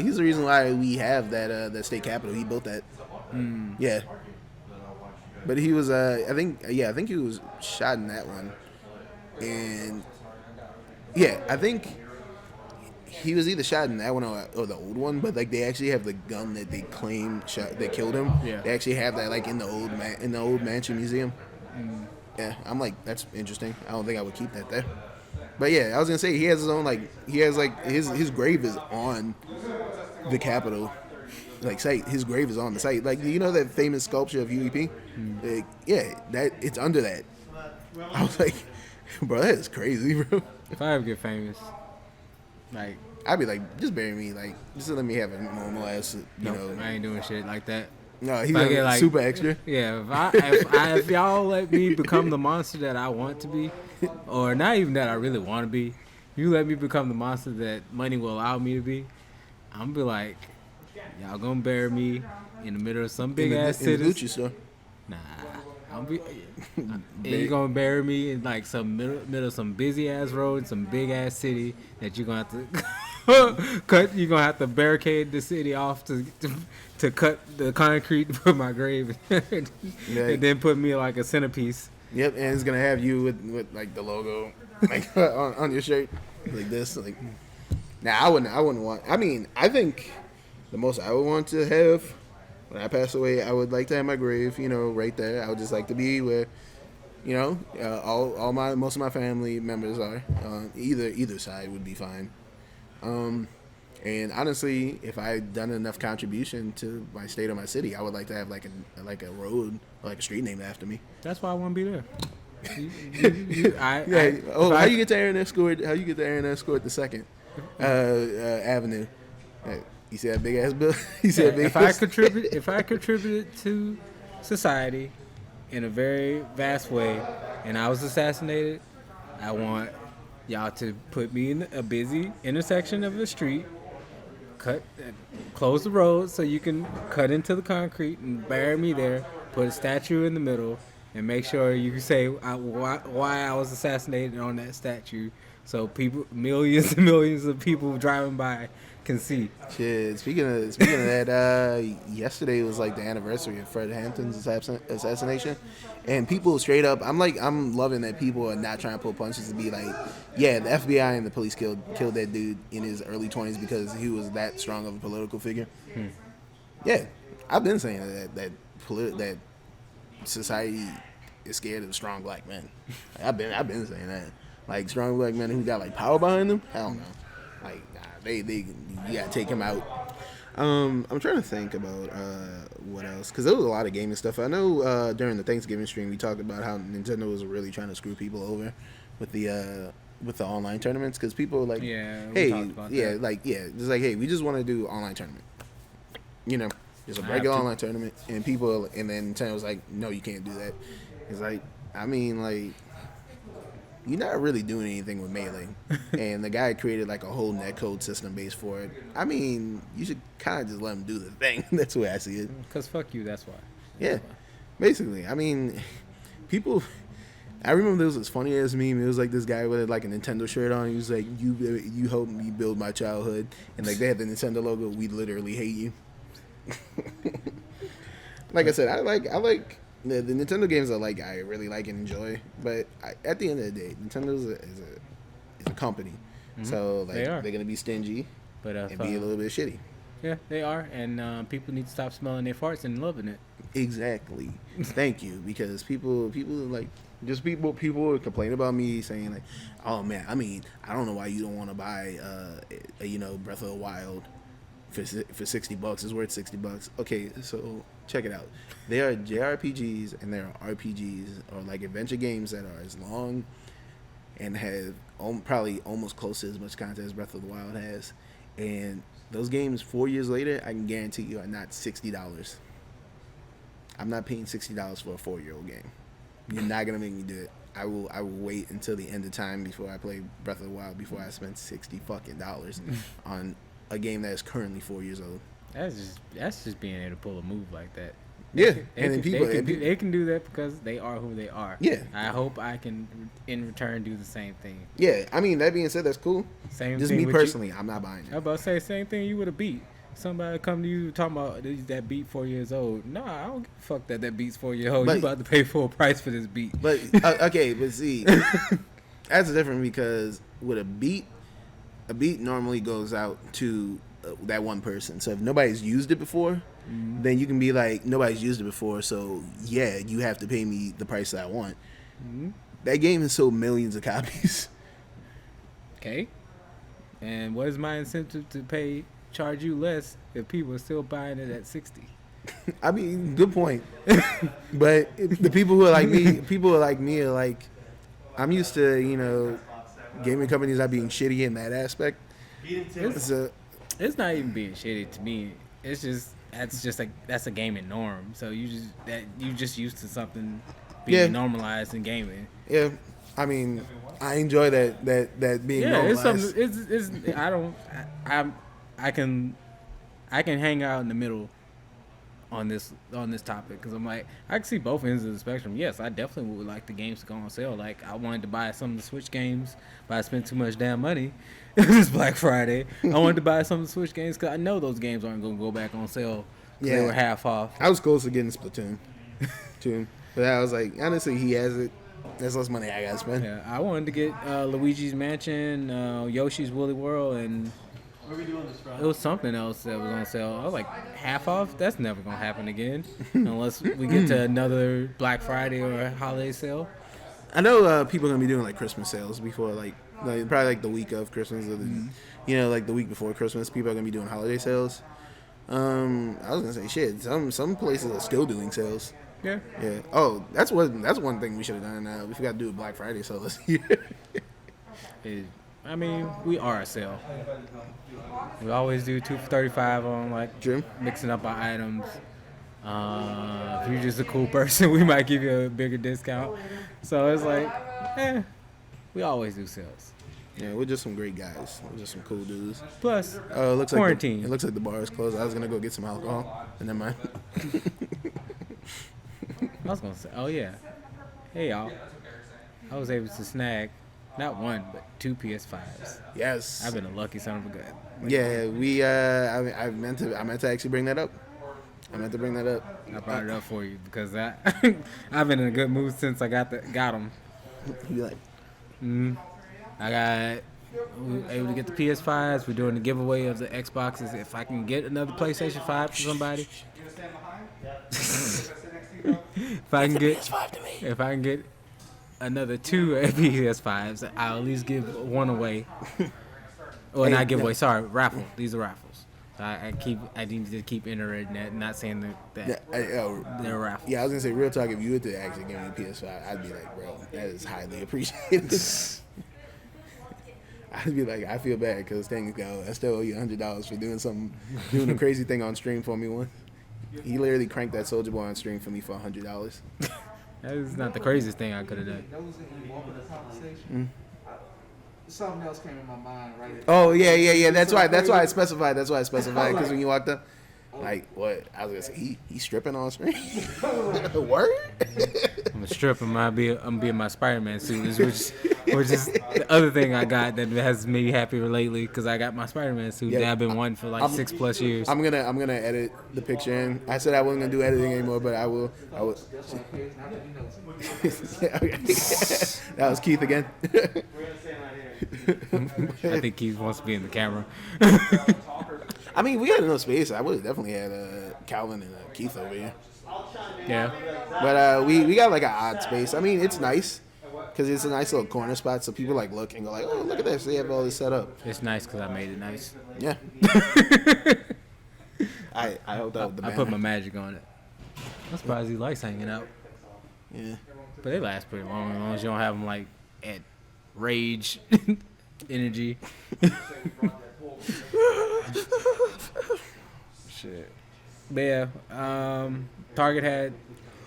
He's the reason why we have that state capitol. He built that. Yeah. But he was I think he was shot in that one. And yeah, I think he was either shot in that one or the old one, but like they actually have the gun that they claim that killed him. Yeah. They actually have that like in the old mansion museum. Yeah, I'm like, that's interesting. I don't think I would keep that there. But yeah, I was gonna say he has his own his grave is on the Capitol site. His grave is on the site. Like that famous sculpture of Huey P? Like, yeah, that it's under that. I was like, bro, that is crazy, bro. If I ever get famous, like, I'd be like, just bury me, like, just let me have a normal ass, I ain't doing shit like that. No, he's I get, super extra. Yeah, if y'all let me become the monster that I want to be, or not even that I really want to be, you let me become the monster that money will allow me to be, I'm gonna be like, y'all gonna bury me in the middle of some big ass city. In the Gucci store. Nah, you gonna bury me in like some middle of some busy ass road, some big ass city that you're gonna have to cut. You're gonna have to barricade the city off to cut the concrete to put my grave, and then put me like a centerpiece. Yep, and it's gonna have you with like the logo like on your shirt like this. Like, I wouldn't want. I mean, I think the most I would want to have when I pass away, I would like to have my grave, right there. I would just like to be where, most of my family members are. Either side would be fine. And honestly, if I had done enough contribution to my state or my city, I would like to have like a road or like a street named after me. That's why I want to be there. How you get to Aaron Escort? How you get to Aaron Escort the second Avenue? You see that big ass bill? If I contributed to society in a very vast way, and I was assassinated, I want y'all to put me in a busy intersection of the street, close the road so you can cut into the concrete and bury me there. Put a statue in the middle, and make sure you say why I was assassinated on that statue, so people, millions and millions of people driving by can see. Shit. Speaking of that, yesterday was like the anniversary of Fred Hampton's assassination, and people straight up, I'm loving that people are not trying to pull punches to be like, yeah, the FBI and the police killed that dude in his early 20s because he was that strong of a political figure. Yeah, I've been saying that society is scared of strong black men. Like, I've been saying that. Like strong black men who got like power behind them. Hell no. Like nah, you gotta take him out. I'm trying to think about what else, because there was a lot of gaming stuff. I know during the Thanksgiving stream we talked about how Nintendo was really trying to screw people over with the online tournaments, because people were like, hey, just like, hey, we just want to do online tournament. You know, just a regular online tournament, and then Nintendo was like, no, you can't do that. It's like, I mean, like, you're not really doing anything with Melee. And the guy created like a whole netcode system base for it. I mean, you should kind of just let him do the thing. That's the way I see it. Because fuck you, that's why. Yeah, basically. I mean, people... I remember there was this funny ass meme. It was like this guy with like a Nintendo shirt on. He was like, you helped me build my childhood. And like they had the Nintendo logo. We literally hate you. Like I said, I like the Nintendo games I really like and enjoy, but at the end of the day, Nintendo is a company, so like they're gonna be stingy, but and be a little bit shitty. Yeah, they are, and people need to stop smelling their farts and loving it. Exactly. Thank you, because people would complain about me saying like, oh man, I mean, I don't know why you don't want to buy Breath of the Wild for $60. It's worth $60. Okay, so check it out. There are JRPGs and there are RPGs, or like adventure games, that are as long and have probably almost close to as much content as Breath of the Wild has. And those games 4 years later, I can guarantee you, are not $60. I'm not paying $60 for a 4-year-old game. You're not gonna make me do it. I will wait until the end of time before I play Breath of the Wild, before I spend $60 on a game that is currently 4 years old. That's just being able to pull a move like that. Yeah, They can do that because they are who they are. Yeah, I hope I can in return do the same thing. Yeah, I mean, that being said, that's cool. Just me personally, I'm not buying it. I was about to say same thing you would have beat. Somebody come to you talking about that beat 4 years old. Nah, I don't give a fuck that beat's 4 years old. You about to pay full price for this beat. But okay, but see, that's different, because with a beat normally goes out to that one person. So if nobody's used it before, then you can be like, nobody's used it before, so yeah, you have to pay me the price that I want. That game has sold millions of copies. Okay. And what is my incentive to charge you less if people are still buying it at 60? I mean, good point. But the people who are like me, are like, I'm used to, gaming companies not being shitty in that aspect. It's not even being shitty to me. It's just that's a gaming norm. So you just used to something being normalized in gaming. Yeah, I mean, I enjoy that being normalized. I can hang out in the middle on this topic, because I'm like, I can see both ends of the spectrum. Yes, I definitely would like the games to go on sale. Like, I wanted to buy some of the Switch games, but I spent too much damn money. This Black Friday, I wanted to buy some of the Switch games because I know those games aren't going to go back on sale. Yeah, they were half off. I was close to getting Splatoon 2, but I was like, honestly, he has it. That's less money I gotta spend. Yeah, I wanted to get Luigi's Mansion, Yoshi's Woolly World, and it was something else that was on sale. I was like, half off? That's never gonna happen again, unless we get to another Black Friday or a holiday sale. I know people are gonna be doing like Christmas sales before, like probably like the week of Christmas, or like the week before Christmas. People are gonna be doing holiday sales. I was gonna say shit. Some places are still doing sales. Yeah. Yeah. Oh, that's one thing we should have done. We forgot to do a Black Friday sale this year. I mean, we are a sale. We always do 2 for $35 on like mixing up our items. If you're just a cool person, we might give you a bigger discount. So it's like, we always do sales. Yeah, we're just some great guys. We're just some cool dudes. Plus, looks quarantine. It looks like the bar is closed. I was gonna go get some alcohol, and never mind. I was gonna say, oh yeah, hey y'all, I was able to snag not one, but 2 PS5s. Yes. I've been a lucky son of a gun. Yeah, we. I meant to actually bring that up. I brought it up for you because I've been in a good mood since I got them. You like? We were able to get the PS5s. We're doing the giveaway of the Xboxes. If I can get another PlayStation 5 for somebody, if I can get another 2 PS5s, I'll at least give one away. Or not give away. Sorry, raffle. These are raffles. So I need to keep iterating that, not saying that they're raffles. Yeah, I was gonna say real talk. If you were to actually give me a PS5, I'd be like, bro, that is highly appreciated. I'd be like, I feel bad because things go. I still owe you $100 for doing a crazy thing on stream for me once. He literally cranked that Soulja Boy on stream for me for $100. That is not the craziest thing I could have done. That was in the conversation. Something else came in my mind, right? Oh yeah. That's why I specified. Because when you walked up, like what? I was gonna say he's stripping on screen. Word? I'm stripping. I'm being my Spider-Man suit, which is the other thing I got that has made me happy lately because I got my Spider-Man suit that I've been wanting for like 6+ years. I'm gonna edit the picture in. I said I wasn't gonna do editing anymore, but I will. That was Keith again. I think Keith wants to be in the camera. I mean, we had enough space. I would have definitely had Calvin and Keith over here. Yeah. But we got like an odd space. I mean, it's nice because it's a nice little corner spot, so people like look and go like, oh, look at this. They have all this set up. It's nice because I made it nice. Yeah. I hope that was the banner. I put my magic on it. I'm surprised he likes hanging out. Yeah. But they last pretty long as long as you don't have them like at rage energy. Shit. But yeah, Target had.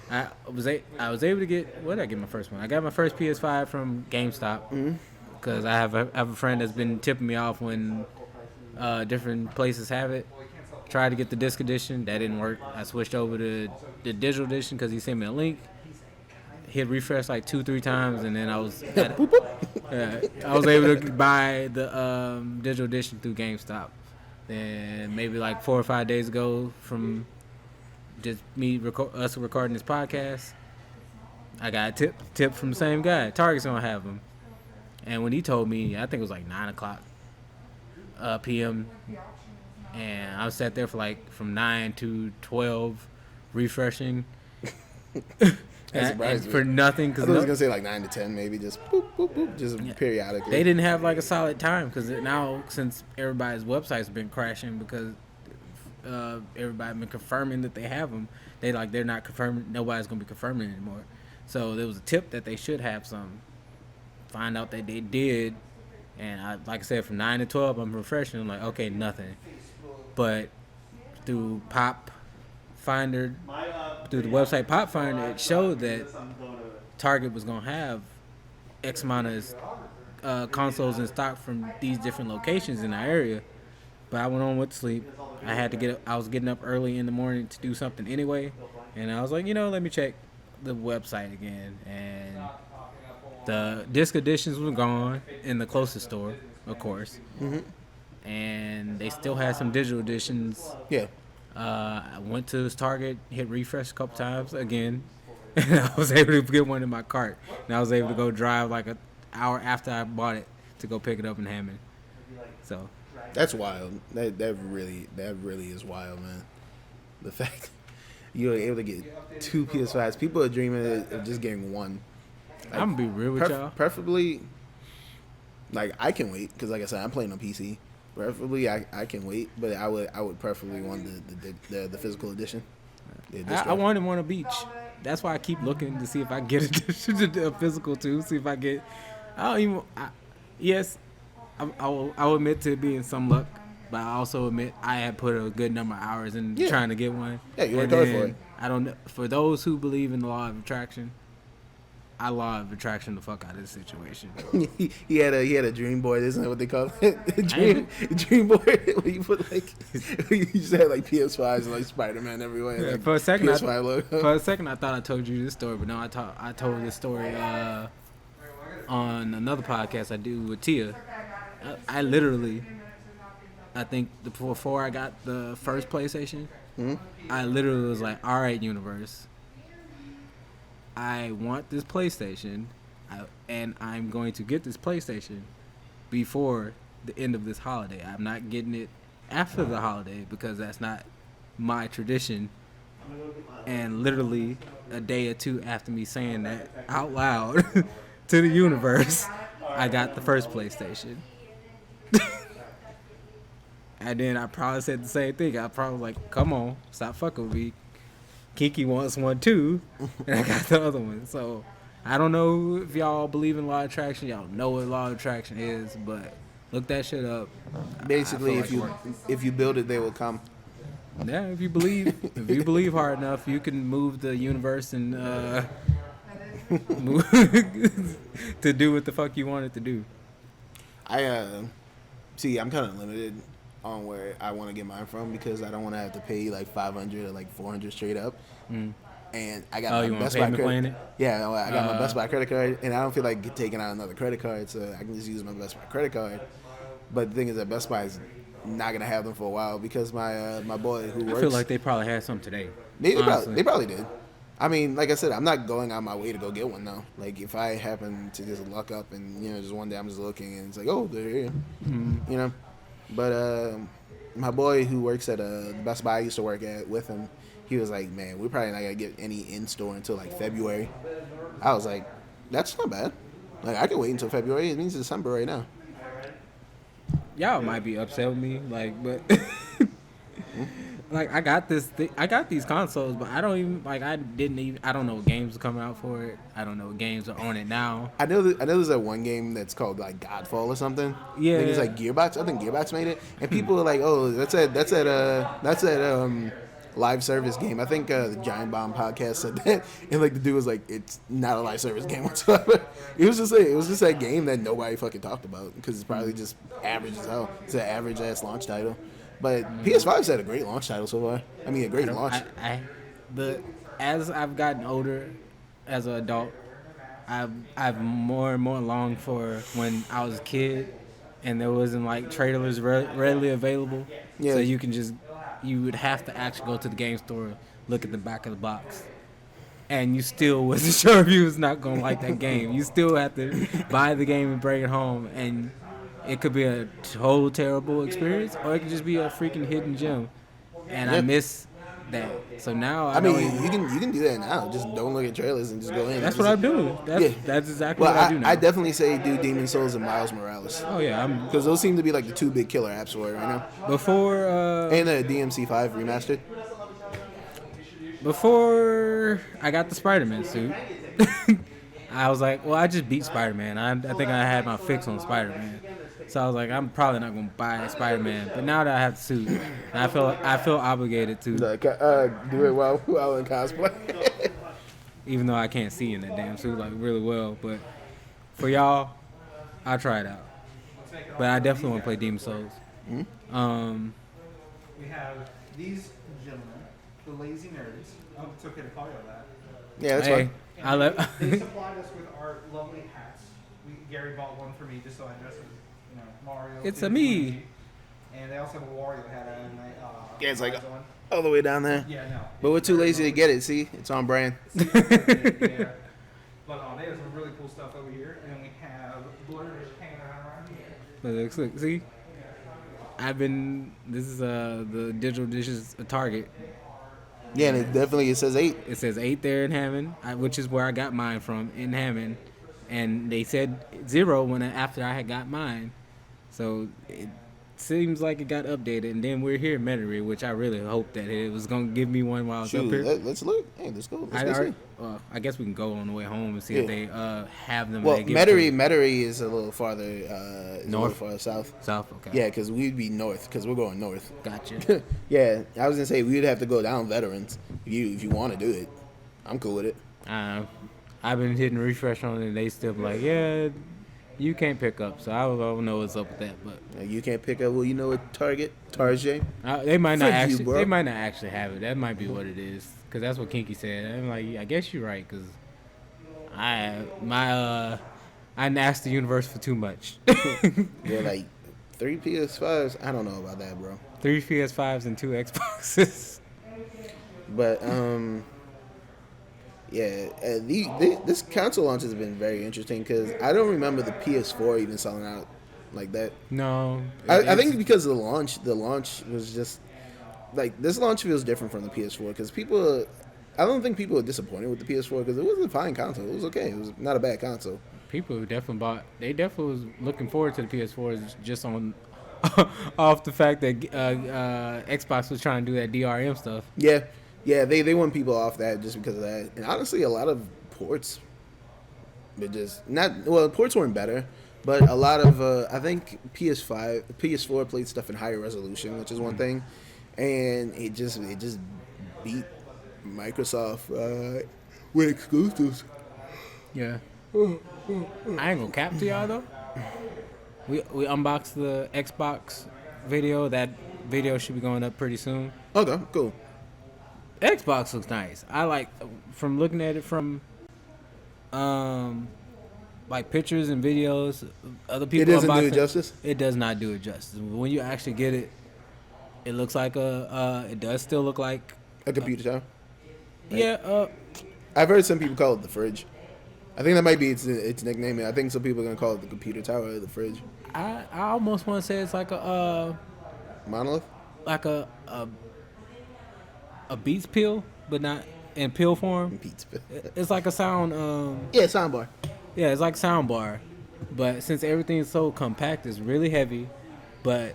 I was able to get. What did I get my first one? I got my first PS5 from GameStop because I have a friend that's been tipping me off when different places have it. Tried to get the disc edition, that didn't work. I switched over to the digital edition because he sent me a link. Hit refresh like 2-3 times, and then I was able to buy the digital edition through GameStop. Then maybe like 4 or 5 days ago, from just us recording this podcast, I got a tip from the same guy. Target's gonna have them, and when he told me, I think it was like 9:00 p.m. and I was sat there for like from 9 to 12, refreshing. And for nothing. Cause I was gonna say like 9 to 10, maybe just boop boop boop, just periodically. They didn't have like a solid time because now since everybody's website's been crashing because everybody been confirming that they have them, they're not confirming. Nobody's gonna be confirming anymore. So there was a tip that they should have some. Find out that they did, and like I said, from 9 to 12, I'm refreshing. I'm like, okay, nothing. But through through the website Pop Finder, it showed that Target was gonna have X amount of consoles in stock from these different locations in our area. But I went on with sleep. I was getting up early in the morning to do something anyway, and I was like, let me check the website again. And the disc editions were gone in the closest store, of course. Mm-hmm. And they still had some digital editions. Yeah. I went to this Target, hit refresh a couple times again, and I was able to get one in my cart. And I was able to go drive like an hour after I bought it to go pick it up in Hammond. So that's wild. That really is wild, man. The fact you were able to get 2 PS5s. People are dreaming of just getting one. Like, I'm gonna be real with y'all. Preferably, like I can wait because, like I said, I'm playing on PC. Preferably, I can wait, but I would preferably want the physical edition. I wanted one on Beach. That's why I keep looking to see if I get a physical too. See if I get. Yes, I will admit to being some luck, but I also admit I had put a good number of hours in trying to get one. Yeah, you worked hard for it. I don't know. For those who believe in the law of attraction, I law of attraction the fuck out of this situation. he had a dream board, isn't that what they call it? dream board where you put like you just had like PS5s and like Spider-Man everywhere. Yeah, like for a second, I thought I told you this story, but no, I told this story on another podcast I do with Tia, I literally, I think before I got the first PlayStation, I literally was like, all right, universe, I want this PlayStation, and I'm going to get this PlayStation before the end of this holiday. I'm not getting it after the holiday because that's not my tradition. And literally a day or two after me saying that out loud to the universe, I got the first PlayStation. And then I probably said the same thing. I probably was like, come on, stop fucking with me. Kiki wants one too, and I got the other one. So I don't know if y'all believe in law of attraction. Y'all know what law of attraction is, but look that shit up. Basically, if you build it, they will come. Yeah, if you believe hard enough, you can move the universe and move to do what the fuck you want it to do. See, I'm kind of limited on where I want to get mine from because I don't want to have to pay like $500 or like $400 straight up. And I got my Best Buy credit. Yeah, I got my Best Buy credit card, and I don't feel like taking out another credit card, so I can just use my Best Buy credit card. But the thing is that Best Buy is not gonna have them for a while because my boy who works. I feel like they probably had some today. They probably did. I mean, like I said, I'm not going out my way to go get one though. Like if I happen to just luck up and just one day I'm just looking and it's like, oh, they're here, But my boy who works at the Best Buy I used to work at with him, he was like, man, we're probably not gonna get any in store until like February. I was like, that's not bad. Like I can wait until February. It means December right now. Y'all might be upset with me, like, but like I got these consoles, but I don't even I don't know what games are coming out for it. I don't know what games are on it now. I know there's that one game that's called like Godfall or something. Yeah, I think it's like Gearbox. I think Gearbox made it, and people are like, oh, that's that live service game. I think the Giant Bomb podcast said that, and like the dude was like, it's not a live service game whatsoever. It was just that game that nobody fucking talked about because it's probably just average as hell. It's an average ass launch title, but PS5's had a great launch title so far. I mean, a great launch. As I've gotten older, as an adult, I've more and more longed for when I was a kid, and there wasn't like trailers readily available, so you would have to actually go to the game store, look at the back of the box, and you still wasn't sure if you was not gonna like that game. You still have to buy the game and bring it home, and it could be a total terrible experience, or it could just be a freaking hidden gem. And I miss that. So now I mean, you can do that now. Just don't look at trailers and just go in. That's what I'm doing. That's exactly what I do now. I definitely say do Demon Souls and Miles Morales. Oh yeah, because those seem to be like the two big killer apps for it right now. Before and the DMC5 remastered. Before I got the Spider-Man suit, I was like, well, I just beat Spider-Man. I think I had my fix on Spider-Man. So I was like, I'm probably not gonna buy Spider-Man. But now that I have the suit, I feel obligated to do it while in cosplay. Even though I can't see in that damn suit like really well, but for y'all, I'll try it out. But I definitely want to play Demon Souls. We have these gentlemen, the Lazy Nerds. Oh, it's okay to call you that. Yeah, that's fine. They supplied us with our lovely hats. Gary bought one for me just so I dress as Mario. It's a me. And they also have a Wario hat and it's like all the way down there. Yeah, no. But we're too lazy to get it. See, it's on brand. Yeah. But they have some really cool stuff over here, and we have Blur hanging around here. Look, see, this is the digital dishes at Target. Yeah, and it says 8. It says 8 there in Hammond, which is where I got mine from in Hammond, and they said 0 after I had got mine. So it seems like it got updated, and then we're here in Metairie, which I really hope that it was gonna give me one while I was up here. Let's look. Hey, let's go. I guess we can go on the way home and see if they have them. Well, Metairie is a little farther north, a little farther south. South, okay. Yeah, because we'd be north, because we're going north. Gotcha. Yeah, I was gonna say we'd have to go down Veterans if you want to do it. I'm cool with it. I've been hitting refresh on it, and they still be like, yeah, you can't pick up. So I don't know what's up with that, but you can't pick up. Well, you know what Target. They might not actually have it. That might be what it is, because that's what Kinky said. I'm like, I guess you're right, because I asked the universe for too much. Yeah, like 3 PS5s. I don't know about that, bro. 3 PS5s and 2 Xboxes. But yeah, this console launch has been very interesting because I don't remember the PS4 even selling out like that. No, I think because the launch was just like this launch feels different from the PS4 because people. I don't think people were disappointed with the PS4 because it was a fine console. It was okay. It was not a bad console. people who definitely bought. They definitely was looking forward to the PS4s just on off the fact that Xbox was trying to do that DRM stuff. Yeah, they want people off that just because of that. And honestly, a lot of ports, but just not well. Ports weren't better, but a lot of I think PS4 played stuff in higher resolution, which is one thing, and it just beat Microsoft with exclusives. Yeah. I ain't gonna cap to y'all though. We unboxed the Xbox video. That video should be going up pretty soon. Okay, cool. Xbox looks nice. I like from looking at it from like pictures and videos. Other people It doesn't do unboxing it justice? It does not do it justice. When you actually get it, it looks like it does still look like A computer tower. yeah. I've heard some people call it the fridge. I think that might be its nickname. I think some people are gonna call it the computer tower or the fridge. I almost want to say it's like a Monolith. like a Beats pill, but not in pill form. Pizza. It's like a sound. Yeah, soundbar. Yeah, it's like sound bar, but since everything's so compact, it's really heavy. But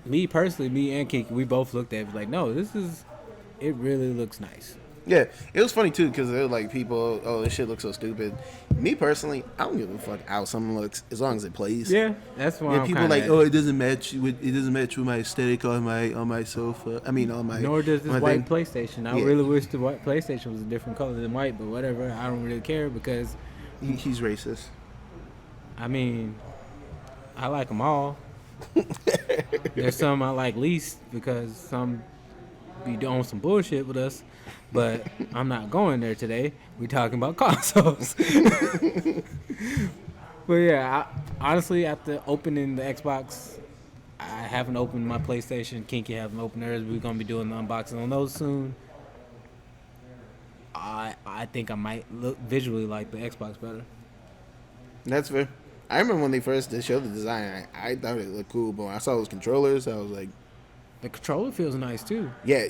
me personally, me and Kiki, we both looked at it like, no, it really looks nice. Yeah, it was funny too because there were like people, oh, this shit looks so stupid. Me personally, I don't give a fuck how something looks as long as it plays. Yeah, that's why. Yeah, I'm people kinda like, oh, it doesn't match with my aesthetic on my sofa. I mean, on my. Nor does this my white thing. PlayStation. I Yeah. really wish the white PlayStation was a different color than white, but whatever. I don't really care because, He's racist. I mean, I like them all. There's some I like least because some be doing some bullshit with us, but I'm not going there today. We talking about consoles. But yeah, honestly, after opening the Xbox, I haven't opened my PlayStation. Kinky haven't opened hers. We're gonna be doing the unboxing on those soon. I think I might look visually like the Xbox better. That's fair. I remember when they first showed the design, I thought it looked cool, but when I saw those controllers, I was like, The controller feels nice too. yeah,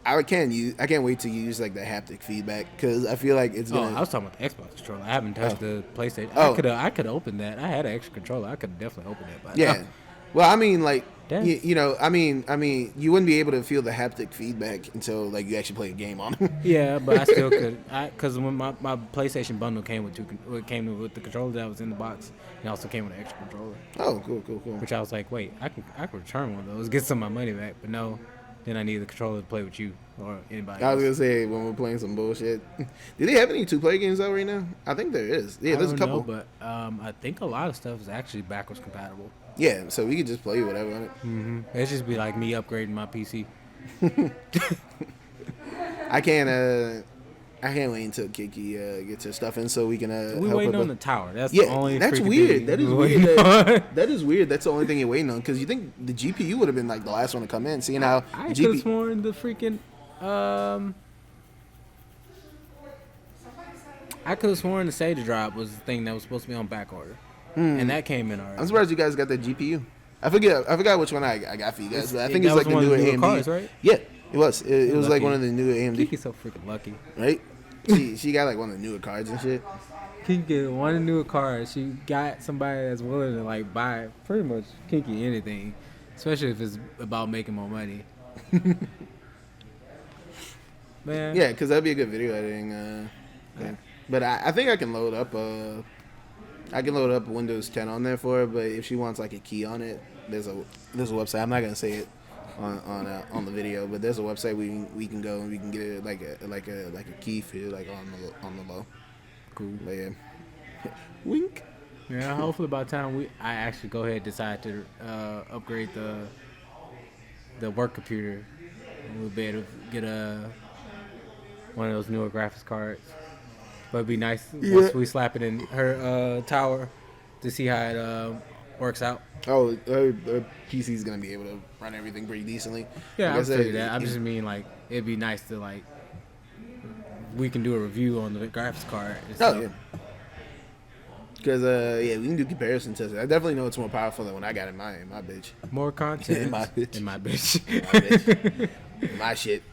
I can't wait to use like the haptic feedback because I feel like it's Oh, gonna. I was talking about the Xbox controller. I haven't touched the PlayStation. Oh. I could have opened that. I had an extra controller. I could have definitely opened it. But Yeah. Well, I mean, like, Damn. I mean, you wouldn't be able to feel the haptic feedback until like you actually play a game on it. Yeah, but I still could. Because when my PlayStation bundle came with with the controller that was in the box, it also came with an extra controller. Oh, cool. Which I was like, wait, I can return one of those, get some of my money back. But no, then I need the controller to play with you or anybody I was else. gonna say when we're playing some bullshit. Do they have any 2-player games out right now? I think there is. Yeah, there's a I don't couple. know, but I think a lot of stuff is actually backwards compatible. Yeah, so we could just play whatever on it. Mm-hmm. It'd just be like me upgrading my PC. I can't wait until Kiki gets her stuff in so we can. We help waiting her on the tower. That's Yeah, the only. that's freaking weird. thing That is we weird. waiting on. That is weird. That's the only thing you're waiting on because you think the GPU would have been like the last one to come in. Seeing how I the could have GPU. sworn the freaking I could have sworn the SATA drop was the thing that was supposed to be on back order, and that came in already. I'm surprised you guys got that GPU. I forgot which one I got for you guys, but I think That it's like was the one of newer the newer AMD. cards, right? Yeah, it was. It was like Lucky. one of the newer AMD, Kiki's so freaking lucky. right? She got like one of the newer cards and shit. Kiki get one of the newer cards. She got somebody that's willing to like buy pretty much Kiki anything, especially if it's about making more money. Man, Yeah, because that'd be a good video editing. Yeah. But I think I can load up. I can load up Windows 10 on there for her. But if she wants like a key on it, there's a website. I'm not gonna say it on the video, but there's a website we can go and we can get it like a key for like on the low. cool. But yeah, wink. Yeah, hopefully by the time I actually go ahead and decide to upgrade the work computer, we'll be able to get one of those newer graphics cards. But it'd be nice once we slap it in her tower to see how it works out. Oh, her PC's gonna be able to run everything pretty decently. Yeah, Like I feel that. I'm just mean like it'd be nice to like we can do a review on the graphics card. Oh yeah. Because we can do comparison tests. I definitely know it's more powerful than what I got in my bitch. More content In my bitch. In my bitch. My bitch. My shit.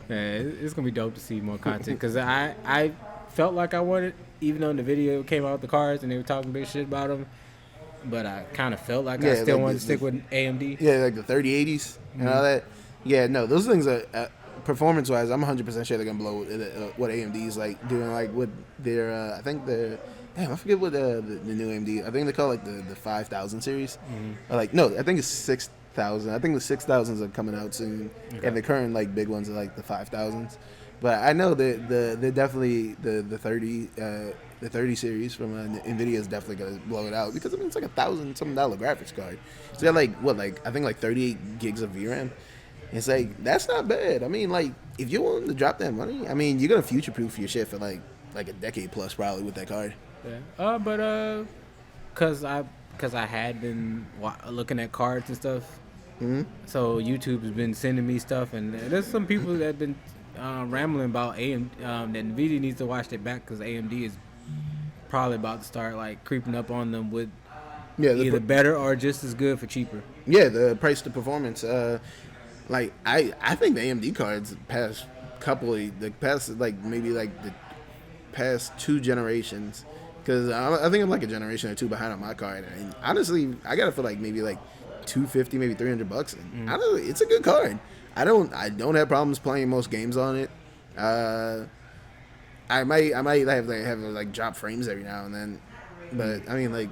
Yeah, it's gonna be dope to see more content because I felt like I wanted, even though the video came out with the cards and they were talking big shit about them, but I kind of felt like I still wanted to stick with AMD. Yeah, like the 3080s and all that. Yeah, no, those things are performance-wise. I'm 100% sure they're gonna blow what AMD's like doing, like with their. I think the. Damn, I forget what the new AMD. I think they call it like the 5000 series. Or like no, I think it's 6000. I think the 6000s are coming out soon, and the current like big ones are like the 5000s. But I know that they're definitely the 30 series from NVIDIA is definitely gonna blow it out because I mean it's like $1,000-something graphics card. So you got I think like 38 gigs of VRAM. It's like that's not bad. I mean like if you're willing to drop that money, I mean you're gonna future-proof your shit for like a decade plus probably with that card. Yeah. Cause I had been looking at cards and stuff. Mm-hmm. So YouTube has been sending me stuff, and there's some people that have been rambling about AMD. That NVIDIA needs to watch their back because AMD is probably about to start like creeping up on them with either better or just as good for cheaper. Yeah, the price to performance. Like I think the AMD cards past the past 2 generations, because I think I'm like a generation or 2 behind on my card. And honestly, I got it for like maybe like $250, maybe $300. And honestly, it's a good card. I don't have problems playing most games on it. I might have like drop frames every now and then, but I mean like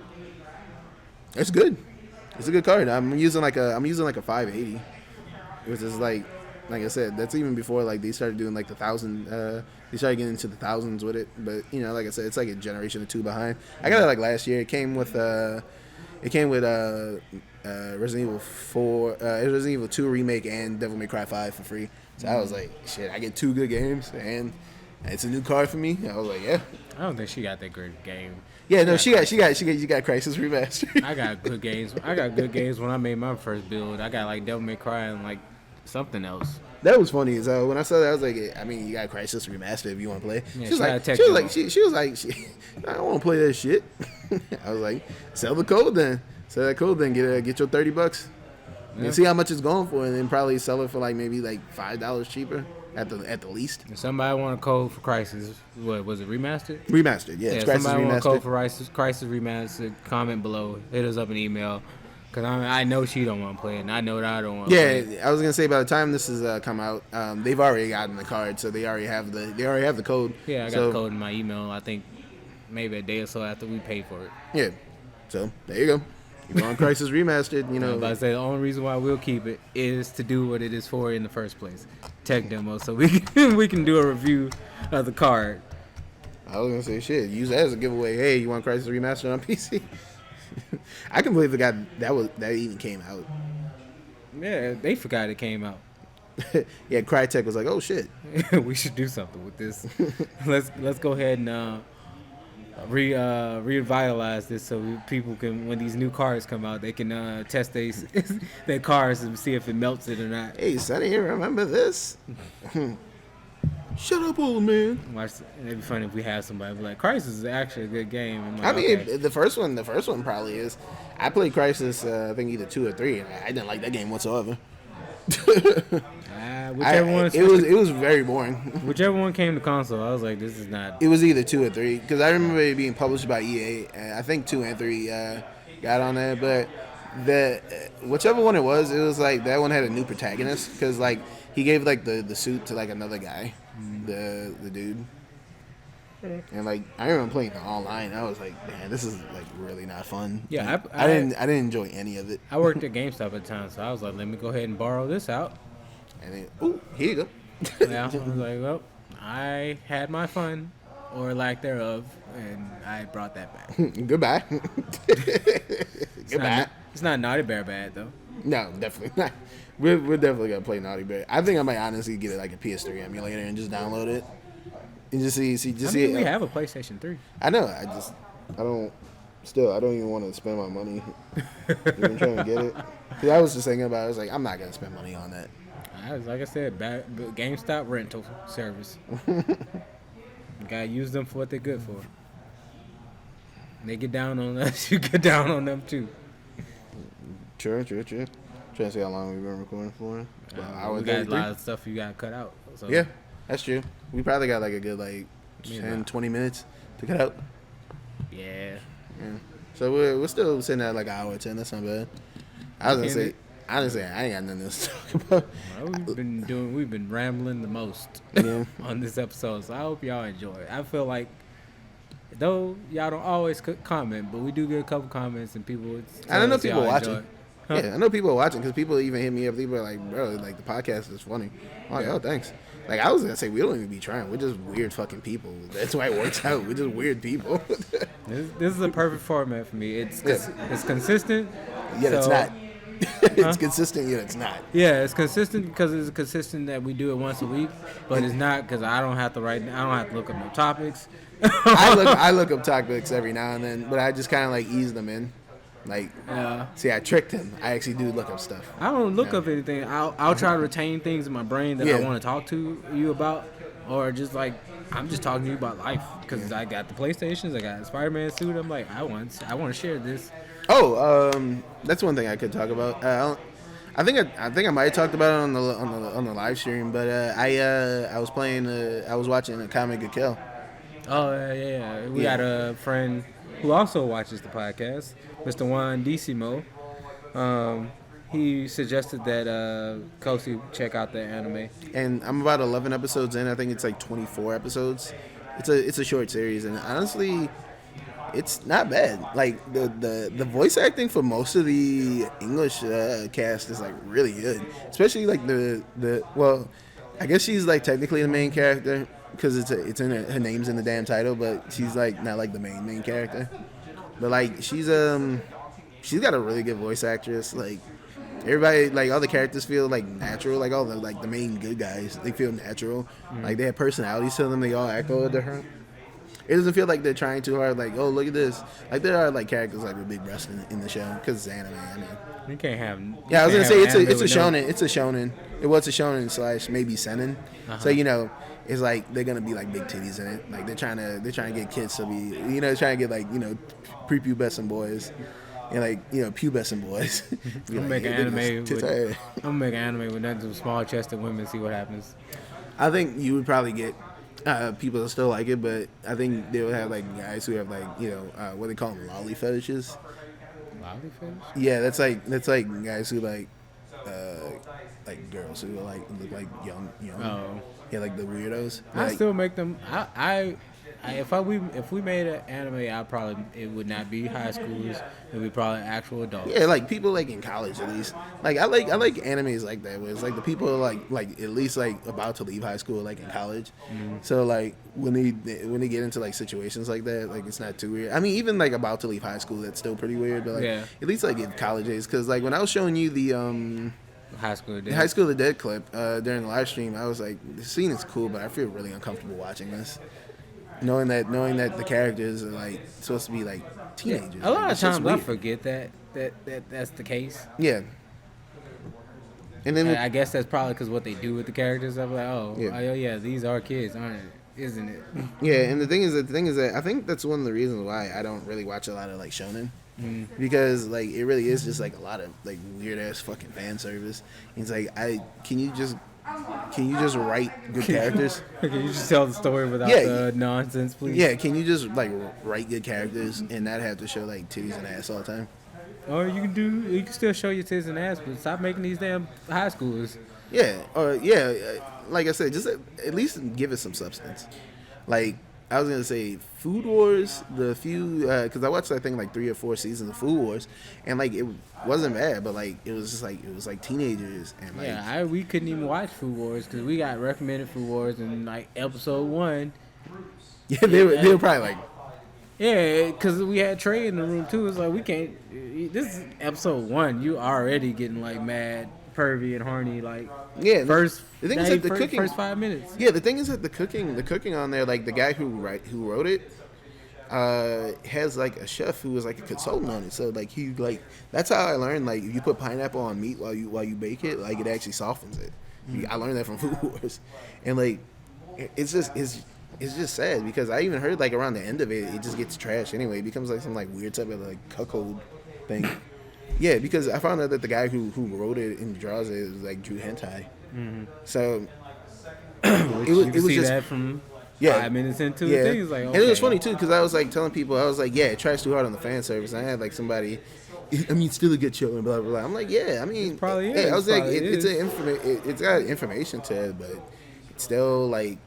it's good. It's a good card. I'm using like a 580, which is like I said, that's even before like they started doing like the 1000. They started getting into the thousands with it, but you know, like I said, it's like a generation or 2 behind. I got it like last year. It came with Resident Evil 4, Resident Evil 2 remake and Devil May Cry 5 for free. So I was like, shit, I get 2 good games and it's a new card for me. I was like, yeah. I don't think she got that great game. Yeah, no, she got Crysis Remastered. I got good games. I got good games when I made my first build. I got like Devil May Cry and like something else. That was funny as when I saw that I was like, I mean, you got Crysis Remastered if you want to play. Yeah, she was like, I don't want to play that shit. I was like, sell the code then. Sell that code then. Get your $30. And see how much it's going for, and then probably sell it for like maybe like $5 cheaper at the least. If somebody want a code for Crysis, what was it, remastered? Remastered, yeah. It's somebody want a code for Crysis Remastered, comment below, hit us up an email. Cause I know she don't want to play it, and I know that I don't want to play it. Yeah, I was gonna say by the time this is come out, they've already gotten the card, so they already have the code. Yeah, I got the code in my email. I think maybe a day or so after we paid for it. Yeah, so there you go. If you're on Crysis Remastered, you know. But I say the only reason why we'll keep it is to do what it is for in the first place, tech demo, so we can do a review of the card. I was gonna say shit. Use that as a giveaway. Hey, you want Crysis Remastered on PC? I can believe that even came out. Yeah, they forgot it came out. Yeah, Crytek was like, "Oh shit, we should do something with this. Let's go ahead and revitalize this so people can, when these new cars come out, they can test their cars and see if it melts it or not." Hey, Sonny, remember this? Shut up, old man. It'd be funny if we had somebody be like, Crysis is actually a good game. I mean, okay. the first one probably is. I played Crysis, I think either 2 or 3, and I didn't like that game whatsoever. Whichever one. It was very boring. Whichever one came to console, I was like, this is not. It was either 2 or 3, because I remember it being published by EA. And I think 2 and 3 got on there, but whichever one it was like that one had a new protagonist, because like he gave like the suit to like another guy. The dude, and like I remember playing the online. I was like, man, this is like really not fun. Yeah, I didn't enjoy any of it. I worked at GameStop at the time, so I was like, let me go ahead and borrow this out. And then, ooh, here you go. Yeah, I was like, well, I had my fun or lack thereof, and I brought that back. Goodbye. Goodbye. It's not Naughty Bear bad though. No, definitely not. We're definitely gonna play Naughty Bear. I think I might honestly get it like a PS3 emulator and just download it. You just see, we have a PlayStation 3. I know. I don't even want to spend my money even trying to get it. Because I was just thinking about it. I was like, I'm not going to spend money on that. Like I said, GameStop rental service. You gotta use them for what they're good for. They get down on us, you get down on them too. True. Trying to see how long we've been recording for. We got a lot of stuff you gotta cut out. So. Yeah, that's true. We probably got like a good 10, 20 minutes to cut out. Yeah. So we're still sitting at like an hour 10. That's not bad. I was gonna say, honestly, I ain't got nothing else to talk about. Well, we've been rambling the most on this episode, so I hope y'all enjoy it. I feel like, though y'all don't always comment, but we do get a couple comments and people. I don't know people watching. Huh? Yeah, I know people are watching because people even hit me up. People are like, bro, like the podcast is funny. I'm like, oh, thanks. Like I was gonna say, we don't even be trying. We're just weird fucking people. That's why it works out. We're just weird people. This is a perfect format for me. It's consistent. Yet so, it's not. It's consistent, yet it's not. Yeah, it's consistent because it's consistent that we do it once a week, but it's not because I don't have to look up no topics. I look up topics every now and then, but I just kind of like ease them in. Like, see, I tricked him. I actually do look up stuff. I don't look up anything. I'll try to retain things in my brain that I want to talk to you about, or just like I'm just talking to you about life because I got the PlayStations, I got a Spider-Man suit. I'm like, I want to share this. Oh, that's one thing I could talk about. I think I might have talked about it on the live stream, but I was watching a Comic Good Kill. Oh yeah. We got a friend who also watches the podcast, Mr. Juan Decimo. He suggested that Kosi check out the anime. And I'm about 11 episodes in. I think it's like 24 episodes. It's a short series, and honestly, it's not bad. Like the voice acting for most of the English cast is like really good, especially like well, I guess she's like technically the main character because it's in her name's in the damn title, but she's like not like the main character. But like she's got a really good voice actress. Like everybody, like all the characters feel like natural. Like all the main good guys, they feel natural. Mm-hmm. Like they have personalities to them. They all act a little different. It doesn't feel like they're trying too hard. Like, oh, look at this. Like there are like characters like with big breasts in the show because it's anime. I mean, you can't have. Yeah, I was gonna say it's a shonen. It's a shonen. It was a shonen / maybe seinen. So it's like they're gonna be like big titties in it. Like they're trying to get kids to be trying to get like prepubescent boys. And like pubescent boys. I'm gonna make an anime with nothing but small chested women. See what happens. I think you would probably get people that still like it, but I think they would have like guys who have like what they call them, lolly fetishes. Lolly fetish? Yeah, that's like guys who like girls who like look like young. Oh. Yeah, like the weirdos. I still make them. If we made an anime, it would not be high schoolers. It would be probably actual adults. Yeah, like people like in college at least. Like I like animes like that where it's like the people are like at least like about to leave high school like in college. Mm-hmm. So like when they get into like situations like that, like it's not too weird. I mean even like about to leave high school, that's still pretty weird. But like at least like in college days, because like when I was showing you the High School of the Dead clip during the live stream, I was like, the scene is cool, but I feel really uncomfortable watching this. Knowing that the characters are like supposed to be like teenagers. A lot of times I forget that's the case. Yeah. And then I guess that's probably because what they do with the characters. I'm like, yeah, these are kids, aren't it? Isn't it? Yeah, and the thing is that I think that's one of the reasons why I don't really watch a lot of like shonen. Because like it really is just like a lot of like weird ass fucking fan service. It's like can you just write good characters? Can you just tell the story without the nonsense, please? Yeah, can you just like write good characters and not have to show like titties and ass all the time? Or you can still show your titties and ass, but stop making these damn high schoolers. Yeah, like I said, just at least give it some substance. Like I was gonna say, Food Wars, because I watched I think like 3 or 4 seasons of Food Wars, and like it wasn't bad, but like it was like teenagers and like we couldn't even watch Food Wars because we got recommended Food Wars in like episode 1. Yeah, they were probably like. Yeah, because we had Trey in the room too. It's like we can't. This is episode 1. You already getting like mad pervy and horny. Like Yeah, first the thing is that the cooking, first 5 minutes. Yeah, the thing is that the cooking on there, like the guy who wrote it, has like a chef who was like a consultant on it. So like that's how I learned, like if you put pineapple on meat while you bake it, like it actually softens it. I learned that from Food Wars, and like it's just sad because I even heard like around the end of it, it just gets trash anyway. It becomes like some like weird type of like cuckold thing. Yeah, because I found out that the guy who wrote it and draws it was like drew hentai. So it was see just that from 5 minutes into yeah. the thing. It's like, okay. And it was funny too because I was like telling people, I was like, yeah, it tries too hard on the fan service. And I had like somebody, I mean, still a good show and blah blah blah. I'm like, yeah, I mean, probably yeah, is. I was like, Probably it's got information to it, but it's still like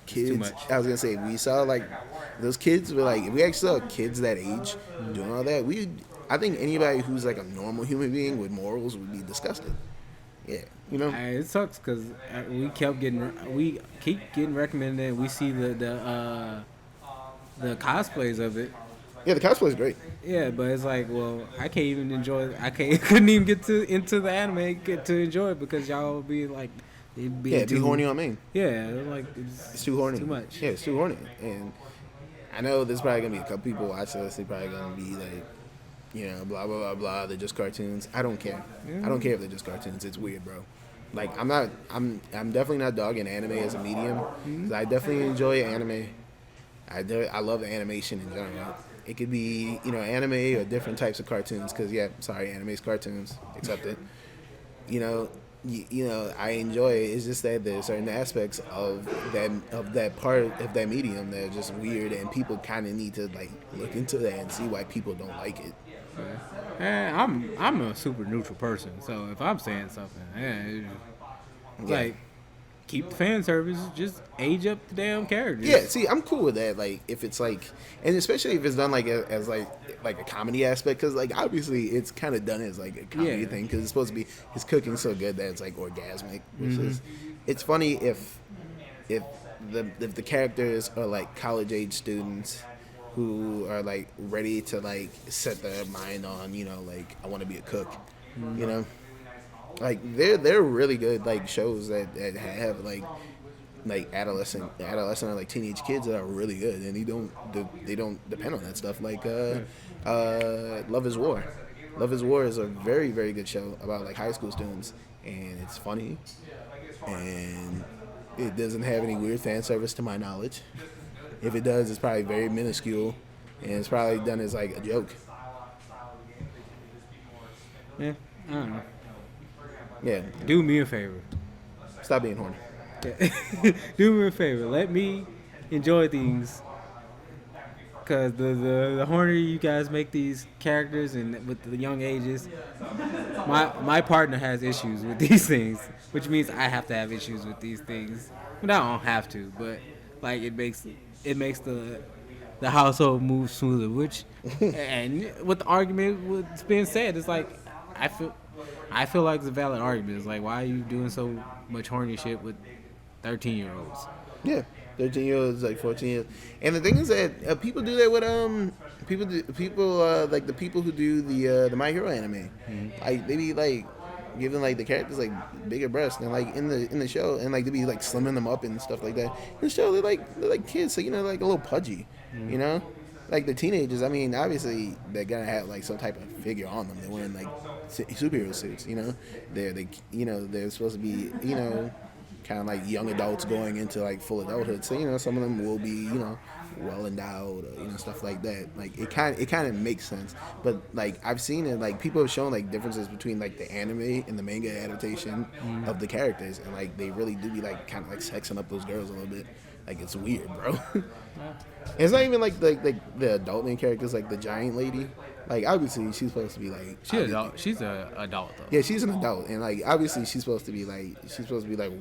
kids. Too much. I was gonna say we saw like those kids were like, if we actually saw kids that age doing all that, I think anybody who's like a normal human being with morals would be disgusted. Yeah, you know. It sucks because we keep getting recommended. We see the cosplays of it. Yeah, the cosplay is great. Yeah, but it's like, well, I can't even enjoy it. Couldn't even get into the anime to enjoy it because y'all will be like, be horny on me. Yeah, like it's too horny. Too much. Yeah, it's too horny. And I know there's probably gonna be a couple people watch this. They're probably gonna be like, you know, blah blah blah blah. They're just cartoons. I don't care. I don't care if they're just cartoons. It's weird, bro. Like I'm definitely not dogging anime as a medium. 'Cause I definitely enjoy anime. I love animation in general. It could be, you know, anime or different types of cartoons. Cause anime's cartoons. Accept it. You know, I enjoy it. It's just that there's certain aspects of that part of that medium that are just weird, and people kind of need to like look into that and see why people don't like it. I'm a super neutral person, so if I'm saying something, like keep the fan service, just age up the damn characters. Yeah, see, I'm cool with that. Like if it's like, and especially if it's done like as like a comedy aspect, because like obviously it's kind of done as like a comedy thing, because it's supposed to be his cooking so good that it's like orgasmic, which is it's funny if the characters are like college age students who are like ready to like set their mind on, you know, like I want to be a cook, you know, like they're really good like shows that have like adolescent or like teenage kids that are really good, and they don't depend on that stuff. Like Love is War. Love is War is a very, very good show about like high school students, and it's funny, and it doesn't have any weird fan service to my knowledge. If it does, it's probably very minuscule, and it's probably done as like a joke. Yeah, I don't know. Yeah. Do me a favor. Stop being horny. Do me a favor. Let me enjoy things. Because the hornier you guys make these characters and with the young ages, my partner has issues with these things, which means I have to have issues with these things. But I don't have to, but like it makes the household move smoother. Which, and with the argument what's being said, it's like I feel like it's a valid argument. It's like, why are you doing so much horny shit with 13-year-olds? Yeah, 13-year-olds, like 14-year-olds. And the thing is that people do that with people like the people who do the My Hero anime. Like they be like giving like the characters like bigger breasts, and like in the show, and like they be like slimming them up and stuff like that. In the show they're like kids, so you know, like a little pudgy, you know. Like the teenagers, I mean, obviously they're gonna have like some type of figure on them. They're wearing like superhero suits, you know. They're supposed to be, you know, kind of like young adults going into like full adulthood. So you know, some of them will be, you know, well endowed, or, you know, stuff like that. Like it kind of makes sense. But like I've seen it, like people have shown like differences between like the anime and the manga adaptation of the characters, and like they really do be like kind of like sexing up those girls a little bit. Like it's weird, bro. It's not even like the adult main characters, like the giant lady. Like obviously she's supposed to be like She's an adult though. Yeah, she's an adult, and like obviously she's supposed to be like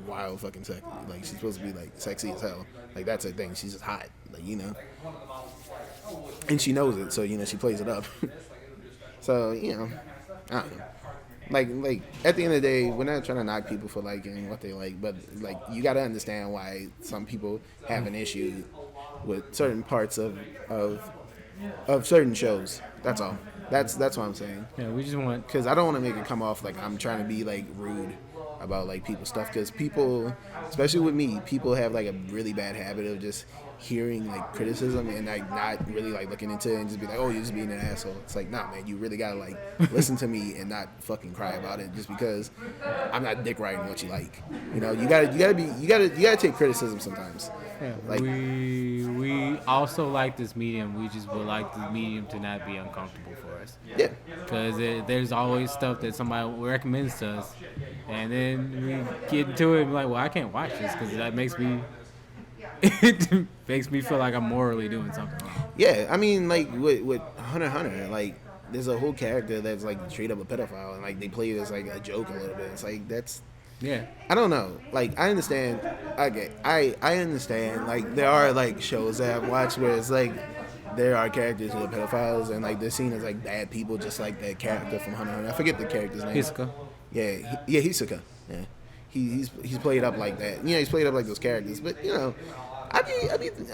wild fucking sexy. Like she's supposed to be like sexy as hell. Like that's her thing. She's just hot, like, you know. And she knows it, so you know she plays it up. So you know, I don't know. Like at the end of the day, we're not trying to knock people for liking what they like, but like you got to understand why some people have an issue with certain parts of certain shows. That's all. That's what I'm saying. Yeah, we just want. Because I don't want to make it come off like I'm trying to be like rude about like people's stuff. Because people, especially with me, people have like a really bad habit of just hearing like criticism and like not really like looking into it and just be like, oh, you're just being an asshole. It's like, nah, man, you really gotta like listen to me and not fucking cry about it just because I'm not dick riding what you like. You know, you gotta take criticism sometimes. Yeah, Like, we also like this medium. We just would like the medium to not be uncomfortable for us. yeah. Because there's always stuff that somebody recommends to us, and then we get into it and be like, well, I can't watch this because that makes me it makes me feel like I'm morally doing something wrong. Yeah, I mean, like with Hunter x Hunter, like there's a whole character that's like straight up a pedophile, and like they play it as like a joke a little bit. It's like that's. Yeah. I don't know. Like I understand. I understand. Like there are like shows that I've watched where it's like there are characters who are pedophiles and like they're seen as like bad people, just like that character from Hunter x Hunter. I forget the character's name. Hisoka. Yeah, Hisoka. Yeah, he's played up like that. Yeah, he's played up like those characters. But you know, I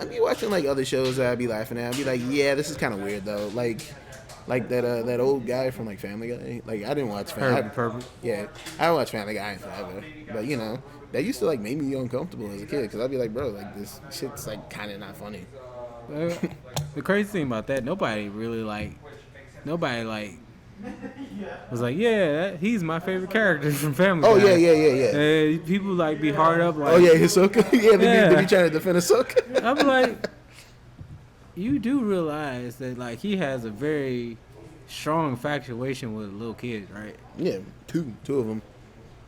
be watching like other shows that I'd be laughing at. I'd be like, yeah, this is kind of weird though. Like that old guy from like Family Guy. Like I didn't watch Family Guy. Yeah, I haven't watched Family Guy in forever. But you know, that used to like make me uncomfortable as a kid because I'd be like, bro, like this shit's like kind of not funny. The crazy thing about that, nobody was like, yeah, he's my favorite character from Family Oh Guy. yeah. People like be hard up like, Oh yeah, Hisoka. Yeah, they be trying to defend Hisoka. I'm like, you do realize that like he has a very strong infatuation with little kids, right? Yeah, two of them.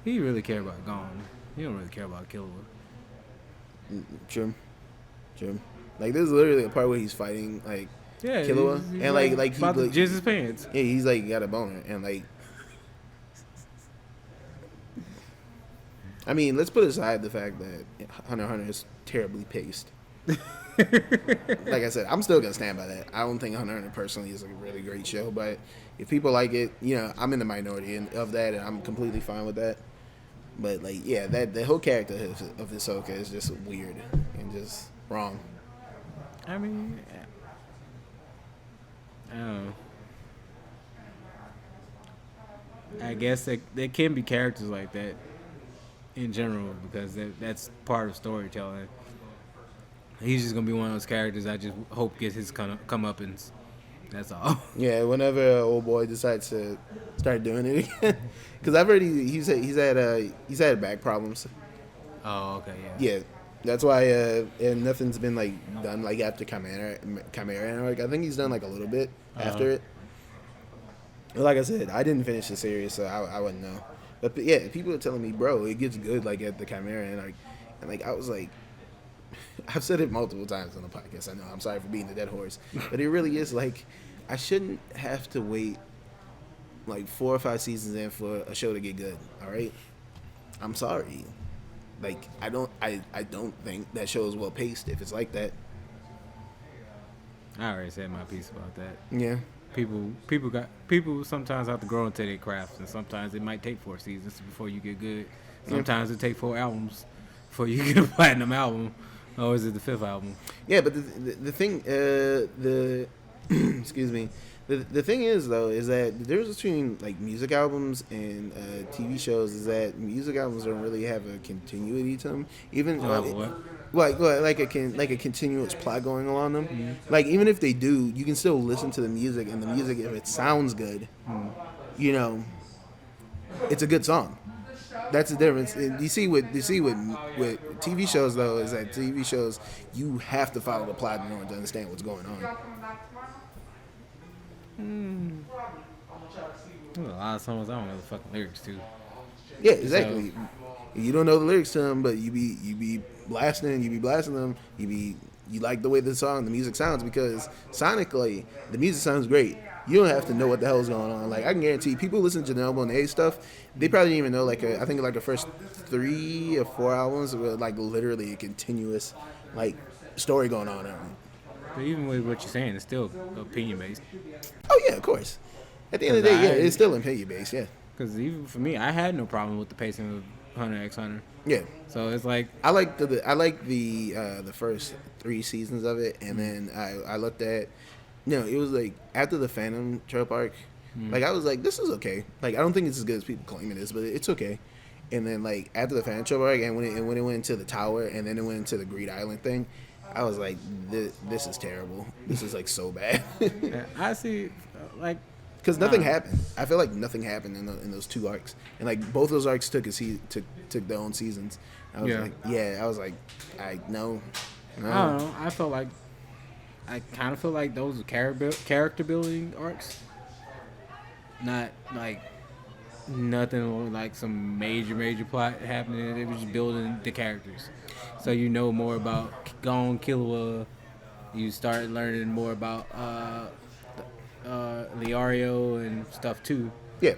He really care about Gon. He don't really care about Killua. True. Like this is literally a part where he's fighting like Killua, he's and like he about to like, jizz his pants. yeah, he's like got a boner, and like, I mean, let's put aside the fact that Hunter x Hunter is terribly paced. Like I said, I'm still gonna stand by that. I don't think Hunter x Hunter personally is a really great show, but if people like it, you know, I'm in the minority of that, and I'm completely fine with that. But like, yeah, that the whole character of Hisoka is just weird and just wrong. I mean, I don't know. I guess there can be characters like that in general because that's part of storytelling. He's just gonna be one of those characters I just hope gets his comeuppance. That's all. Yeah, whenever old boy decides to start doing it again, because I've already he's had back problems. Oh, okay, Yeah, that's why and nothing's been like done like after Chimera. Like I think he's done like a little bit after it. But like I said, I didn't finish the series, so I wouldn't know. But yeah, people are telling me, bro, it gets good like at the Chimera, and like I was like. I've said it multiple times on the podcast. I know. I'm sorry for being the dead horse, but it really is like I shouldn't have to wait like 4 or 5 seasons in for a show to get good. All right, I'm sorry. Like I don't think that show is well paced if it's like that. I already said my piece about that. Yeah. People sometimes have to grow into their craft, and sometimes it might take 4 seasons before you get good. Sometimes it take 4 albums before you get a platinum album. Or is it the 5th album? Yeah, but the thing, excuse me, the thing is though is that the difference between like music albums and TV shows is that music albums don't really have a continuity to them. Even like a continuous plot going along them. Mm-hmm. Like even if they do, you can still listen to the music, and the music if it sounds good, you know, it's a good song. That's the difference. And you see with TV shows though is that TV shows you have to follow the plot in order to understand what's going on. There's a lot of songs I don't know the fucking lyrics to. Yeah, exactly. So, you don't know the lyrics to them, but you be blasting them. You like the way the music sounds because sonically the music sounds great. You don't have to know what the hell is going on. Like I can guarantee people listen to Janelle Monáe stuff. They probably didn't even know I think the first 3 or 4 albums were like literally a continuous like story going on. But even with what you're saying, it's still opinion based. Oh yeah, of course. At the end of the day, yeah, it's still opinion based. Yeah. Because even for me, I had no problem with the pacing of Hunter x Hunter. Yeah. So it's like I like the first 3 seasons of it, and then I looked at No, it was like after the Phantom trope arc. Like I was like, this is okay. Like I don't think it's as good as people claim it is, but it's okay. And then like after the Phantom trope arc, and when it went into the tower, and then it went into the Greed Island thing, I was like, this is terrible. This is like so bad. Yeah, I see, like, Because nothing happened. I feel like nothing happened in those 2 arcs, and like both those arcs took their own seasons. I was like, no. I don't know. I kind of feel like those are character building arcs. Not like nothing like some major plot happening. It was just building the characters, so you know more about Gon Killua. You start learning more about Leario and stuff too. Yeah.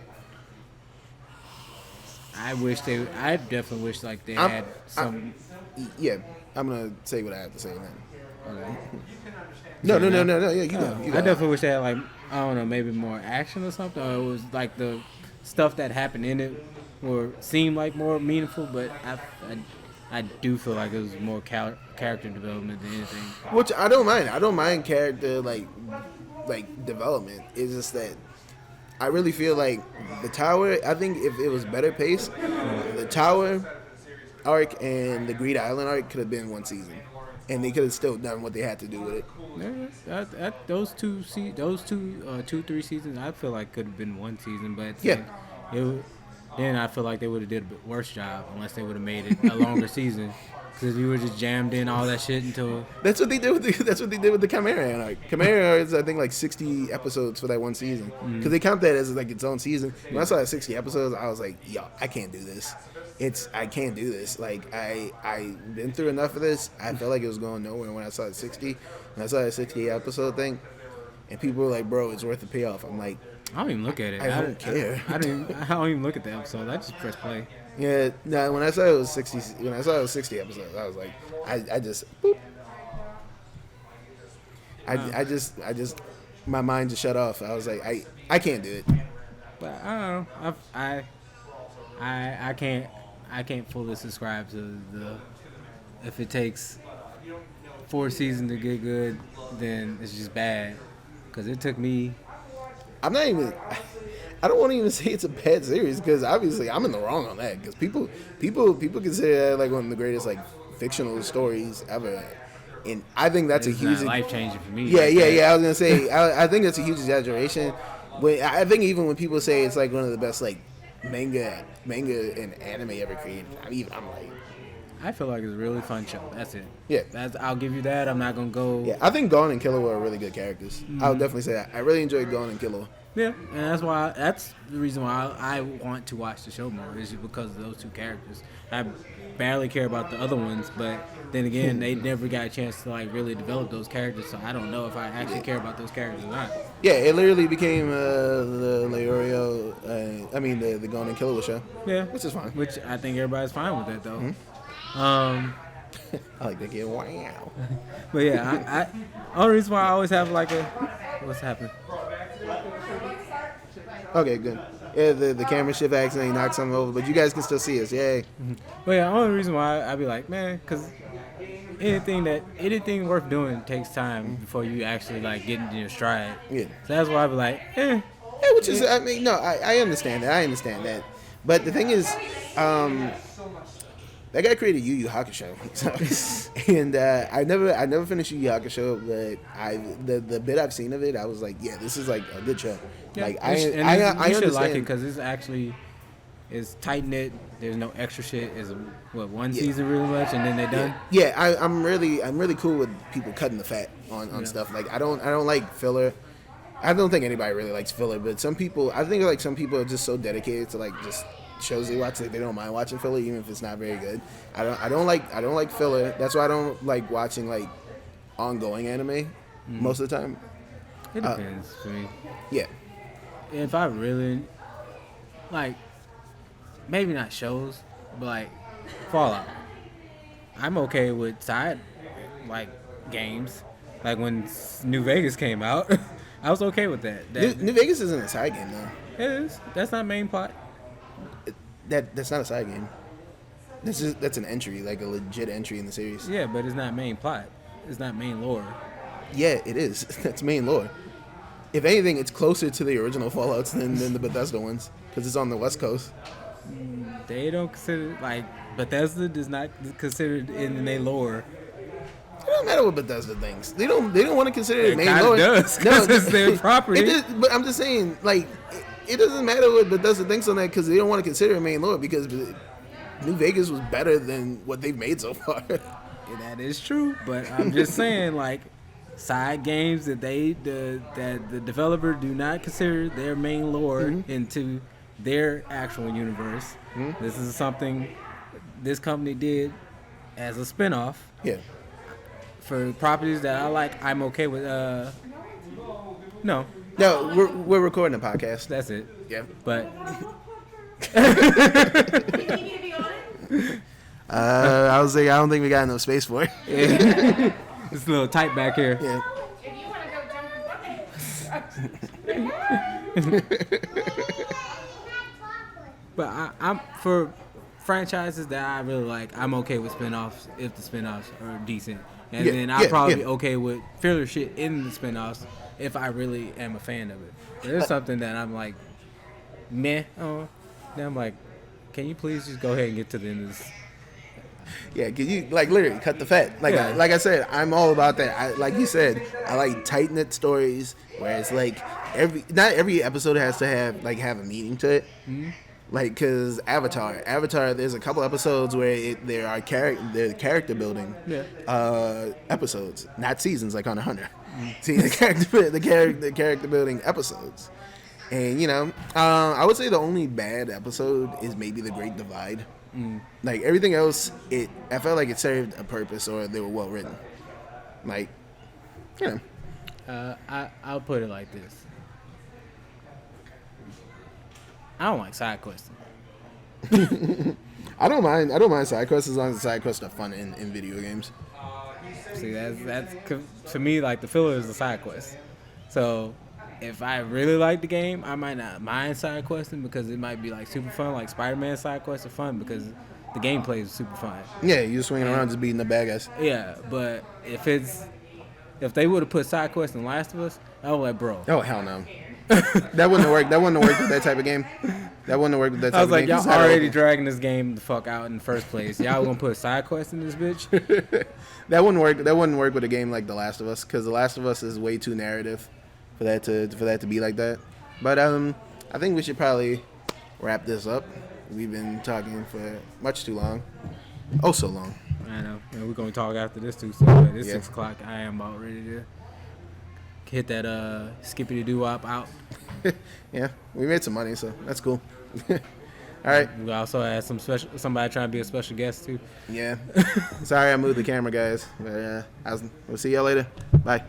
I definitely wish like they had some. Yeah, I'm gonna say what I have to say then. Okay. No. Yeah, you go. I definitely wish they had like, I don't know, maybe more action or something. Or it was like the stuff that happened in it or seemed like more meaningful. But I do feel like it was more character development than anything. Which I don't mind. I don't mind character like development. It's just that I really feel like the Tower. I think if it was better paced, the Tower arc and the Greed Island arc could have been 1 season, and they could have still done what they had to do with it. Yeah, those 3 seasons, I feel like could have been 1 season, but Yeah. then I feel like they would have did a worse job unless they would have made it a longer season. Because you were just jammed in all that shit until. That's what they did with the Chimera arc. Chimera arc is I think like 60 episodes for that 1 season, because they count that as like its own season. When I saw that 60 episodes, I was like, yo, I can't do this. I can't do this. Like I been through enough of this. I felt like it was going nowhere when I saw the 60. When I saw that 60 episode thing, and people were like, bro, it's worth the payoff. I'm like, I don't even look at it. I don't care. I don't even look at the episode. I just press play. Yeah, no. When I saw it was 60, 60 episodes, I was like, I just, boop. I just, my mind just shut off. I was like, I can't do it. But I don't know. I can't fully subscribe to the. If it takes 4 seasons to get good, then it's just bad. Because it took me. I'm not even. I don't want to even say it's a bad series, because obviously I'm in the wrong on that. Because people consider that like one of the greatest like fictional stories ever, and I think that's a huge life changing for me. Yeah. I was gonna say I think that's a huge exaggeration. But I think even when people say it's like one of the best like manga and anime ever created, I'm like. I feel like it's a really fun show. That's it. Yeah. I'll give you that. I'm not gonna go. Yeah, I think Gon and Killua are really good characters. I would definitely say that. I really enjoyed Gon and Killua. Yeah, and that's the reason why I want to watch the show more, is just because of those 2 characters. I barely care about the other ones, but then again, they never got a chance to like really develop those characters, so I don't know if I actually care about those characters or not. Yeah, it literally became the Leorio, the Gon and Killua show. Yeah, which is fine. Which I think everybody's fine with that though. I like that game. Wow. But yeah, I only reason why I always have like a what's happening. Okay, good. Yeah, the camera shift accidentally knocked something over, but you guys can still see us. Yay. But yeah, the only reason why I be like, man, because anything worth doing takes time before you actually like get into your stride. Yeah. So that's why I be like, Yeah, which is, I mean, no, I understand that. But the thing is, that guy created Yu Yu Hakusho, and I never finished Yu Yu Hakusho, but the bit I've seen of it, I was like, yeah, this is like a good show. Yeah, like I should understand. Like it because it's tight knit. There's no extra shit. It's one season really much, and then they're done. Yeah, I'm really cool with people cutting the fat on stuff. Like I don't like filler. I don't think anybody really likes filler, but some people are just so dedicated to like just shows they watch, like they don't mind watching filler even if it's not very good. I don't like filler. That's why I don't like watching like ongoing anime most of the time. It depends for me. Yeah. If I really like, maybe not shows, but like Fallout, I'm okay with side like games. Like when New Vegas came out, I was okay with that. New Vegas isn't a side game though. It is. That's not main plot. That's not a side game. That's an entry, like a legit entry in the series. Yeah, but it's not main plot. It's not main lore. Yeah, it is. That's main lore. If anything, it's closer to the original Fallouts than the Bethesda ones because it's on the West Coast. They don't consider, like, Bethesda does not consider it in their lore. It doesn't matter what Bethesda thinks. They don't want to consider it It main kind lore. of does, because it's their property. But I'm just saying, like, it doesn't matter what Bethesda thinks on that because they don't want to consider it main lore because New Vegas was better than what they've made so far. Yeah, that is true, but I'm just saying, like, side games that that the developer do not consider their main lore into their actual universe. This is something this company did as a spinoff. Yeah. For properties that I like, I'm okay with. No, we're recording a podcast. that's it. Yeah. But I was like, I don't think we got enough space for it. it's a little tight back here. Yeah. If you want to go jump But I'm for franchises that I really like. I'm okay with spinoffs if the spinoffs are decent, and then I'll probably be okay with filler shit in the spinoffs if I really am a fan of it. There's something that I'm like, meh. Oh, then I'm like, can you please just go ahead and get to the end of this? Yeah, can you like literally cut the fat? Like I said, I'm all about that. Like you said, I like tight knit stories where it's like not every episode has to have a meaning to it. Like, cause Avatar, there's a couple episodes where there are character building episodes, not seasons like on a Hunter. See the character building episodes, and I would say the only bad episode is maybe the Great Divide. Like everything else, I felt like it served a purpose or they were well written. Like, I'll put it like this. I don't like side questing. I don't mind side quests as long as the side quests are fun in video games. See, that's to me, like, the filler is the side quest. So if I really like the game, I might not mind side questing because it might be like super fun. Like Spider-Man side quests are fun because the gameplay is super fun. Yeah, you're swinging around just beating the bad guys. Yeah, but if they would have put side quests in Last of Us, I was like, bro. Oh hell no. That wouldn't have worked. That wouldn't have worked with that type of game. That wouldn't have worked with that type of game. I was like, y'all already dragging this game the fuck out in the first place. Y'all gonna put side quests in this bitch? That wouldn't work. That wouldn't work with a game like The Last of Us because The Last of Us is way too narrative for that to be like that. But I think we should probably wrap this up. We've been talking for much too long. Oh, so long. I know. And we're gonna talk after this too. So it's 6 o'clock. I am about ready to hit that skippity doo wop out. Yeah, we made some money, so that's cool. All right. We also had somebody trying to be a special guest too. Yeah. Sorry I moved the camera, guys. But we'll see y'all later. Bye.